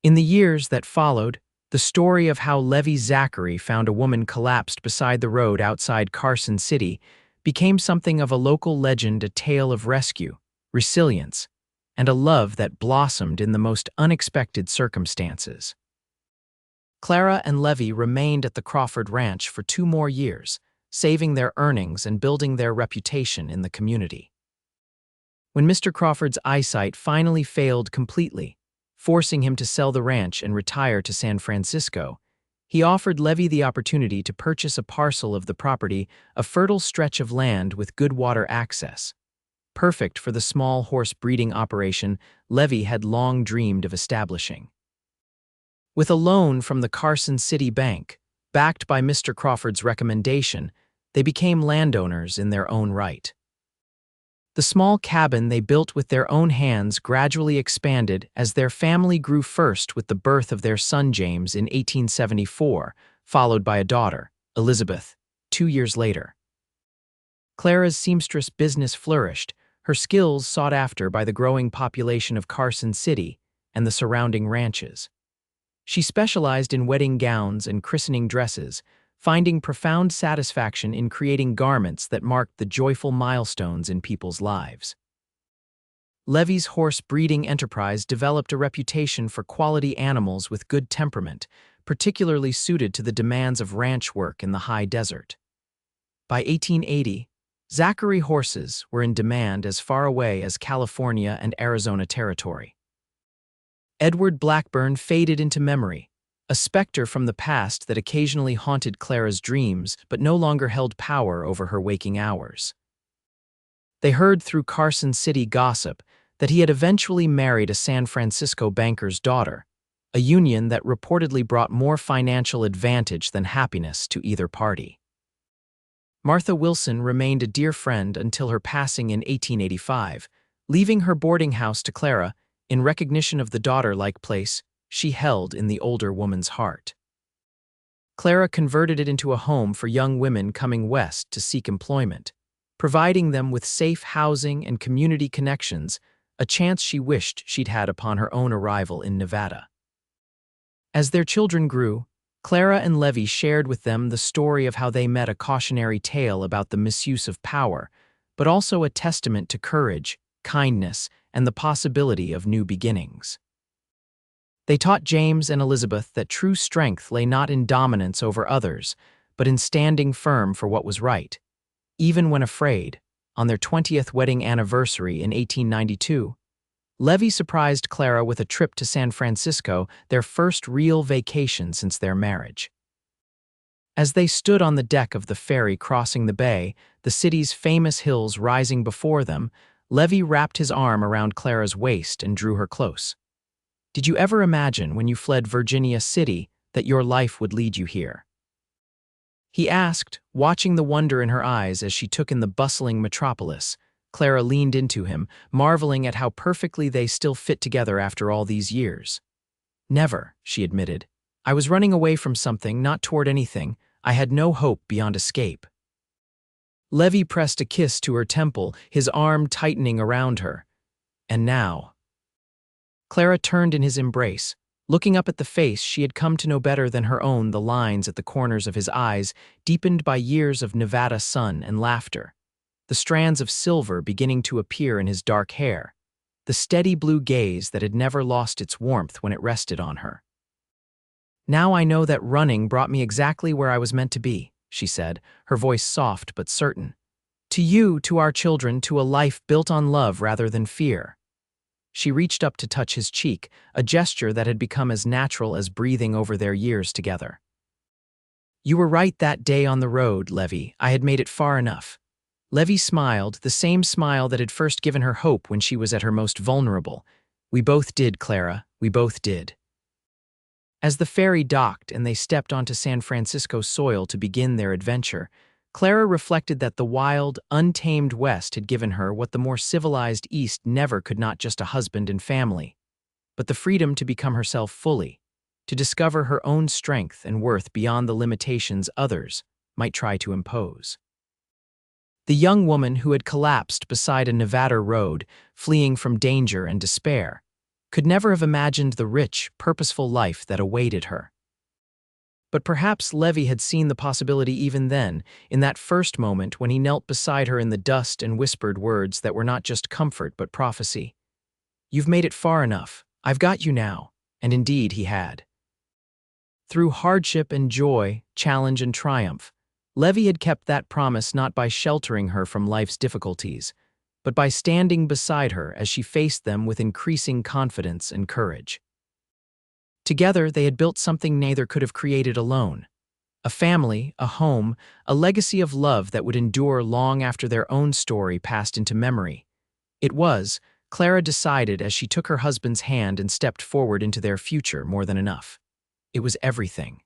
In the years that followed, the story of how Levi Zachary found a woman collapsed beside the road outside Carson City became something of a local legend, a tale of rescue, resilience, and a love that blossomed in the most unexpected circumstances. Clara and Levi remained at the Crawford Ranch for 2 more years, saving their earnings and building their reputation in the community. When Mr. Crawford's eyesight finally failed completely, forcing him to sell the ranch and retire to San Francisco, he offered Levi the opportunity to purchase a parcel of the property, a fertile stretch of land with good water access. Perfect for the small horse breeding operation Levi had long dreamed of establishing. With a loan from the Carson City Bank, backed by Mr. Crawford's recommendation, they became landowners in their own right. The small cabin they built with their own hands gradually expanded as their family grew, first with the birth of their son James in 1874, followed by a daughter, Elizabeth, 2 years later. Clara's seamstress business flourished, her skills sought after by the growing population of Carson City and the surrounding ranches. She specialized in wedding gowns and christening dresses, finding profound satisfaction in creating garments that marked the joyful milestones in people's lives. Levi's horse breeding enterprise developed a reputation for quality animals with good temperament, particularly suited to the demands of ranch work in the high desert. By 1880, Zachary horses were in demand as far away as California and Arizona territory. Edward Blackburn faded into memory, a specter from the past that occasionally haunted Clara's dreams but no longer held power over her waking hours. They heard through Carson City gossip that he had eventually married a San Francisco banker's daughter, a union that reportedly brought more financial advantage than happiness to either party. Martha Wilson remained a dear friend until her passing in 1885, leaving her boarding house to Clara in recognition of the daughter-like place she held in the older woman's heart. Clara converted it into a home for young women coming west to seek employment, providing them with safe housing and community connections, a chance she wished she'd had upon her own arrival in Nevada. As their children grew, Clara and Levi shared with them the story of how they met, a cautionary tale about the misuse of power, but also a testament to courage, kindness, and the possibility of new beginnings. They taught James and Elizabeth that true strength lay not in dominance over others, but in standing firm for what was right, even when afraid. On their 20th wedding anniversary in 1892, Levi surprised Clara with a trip to San Francisco, their first real vacation since their marriage. As they stood on the deck of the ferry crossing the bay, the city's famous hills rising before them, Levi wrapped his arm around Clara's waist and drew her close. "Did you ever imagine when you fled Virginia City that your life would lead you here?" he asked, watching the wonder in her eyes as she took in the bustling metropolis. Clara leaned into him, marveling at how perfectly they still fit together after all these years. "Never," she admitted. "I was running away from something, not toward anything. I had no hope beyond escape." Levi pressed a kiss to her temple, his arm tightening around her. "And now?" Clara turned in his embrace, looking up at the face she had come to know better than her own, the lines at the corners of his eyes deepened by years of Nevada sun and laughter, the strands of silver beginning to appear in his dark hair, the steady blue gaze that had never lost its warmth when it rested on her. "Now I know that running brought me exactly where I was meant to be," she said, her voice soft but certain. "To you, to our children, to a life built on love rather than fear." She reached up to touch his cheek, a gesture that had become as natural as breathing over their years together. "You were right that day on the road, Levi. I had made it far enough." Levi smiled, the same smile that had first given her hope when she was at her most vulnerable. We both did, Clara, we both did. As the ferry docked and they stepped onto San Francisco soil to begin their adventure, Clara reflected that the wild, untamed West had given her what the more civilized East never could, not just a husband and family, but the freedom to become herself fully, to discover her own strength and worth beyond the limitations others might try to impose. The young woman who had collapsed beside a Nevada road, fleeing from danger and despair, could never have imagined the rich, purposeful life that awaited her. But perhaps Levi had seen the possibility even then, in that first moment when he knelt beside her in the dust and whispered words that were not just comfort but prophecy. "You've made it far enough. I've got you now." And indeed he had. Through hardship and joy, challenge and triumph, Levi had kept that promise, not by sheltering her from life's difficulties, but by standing beside her as she faced them with increasing confidence and courage. Together, they had built something neither could have created alone: a family, a home, a legacy of love that would endure long after their own story passed into memory. It was, Clara decided as she took her husband's hand and stepped forward into their future, more than enough. It was everything.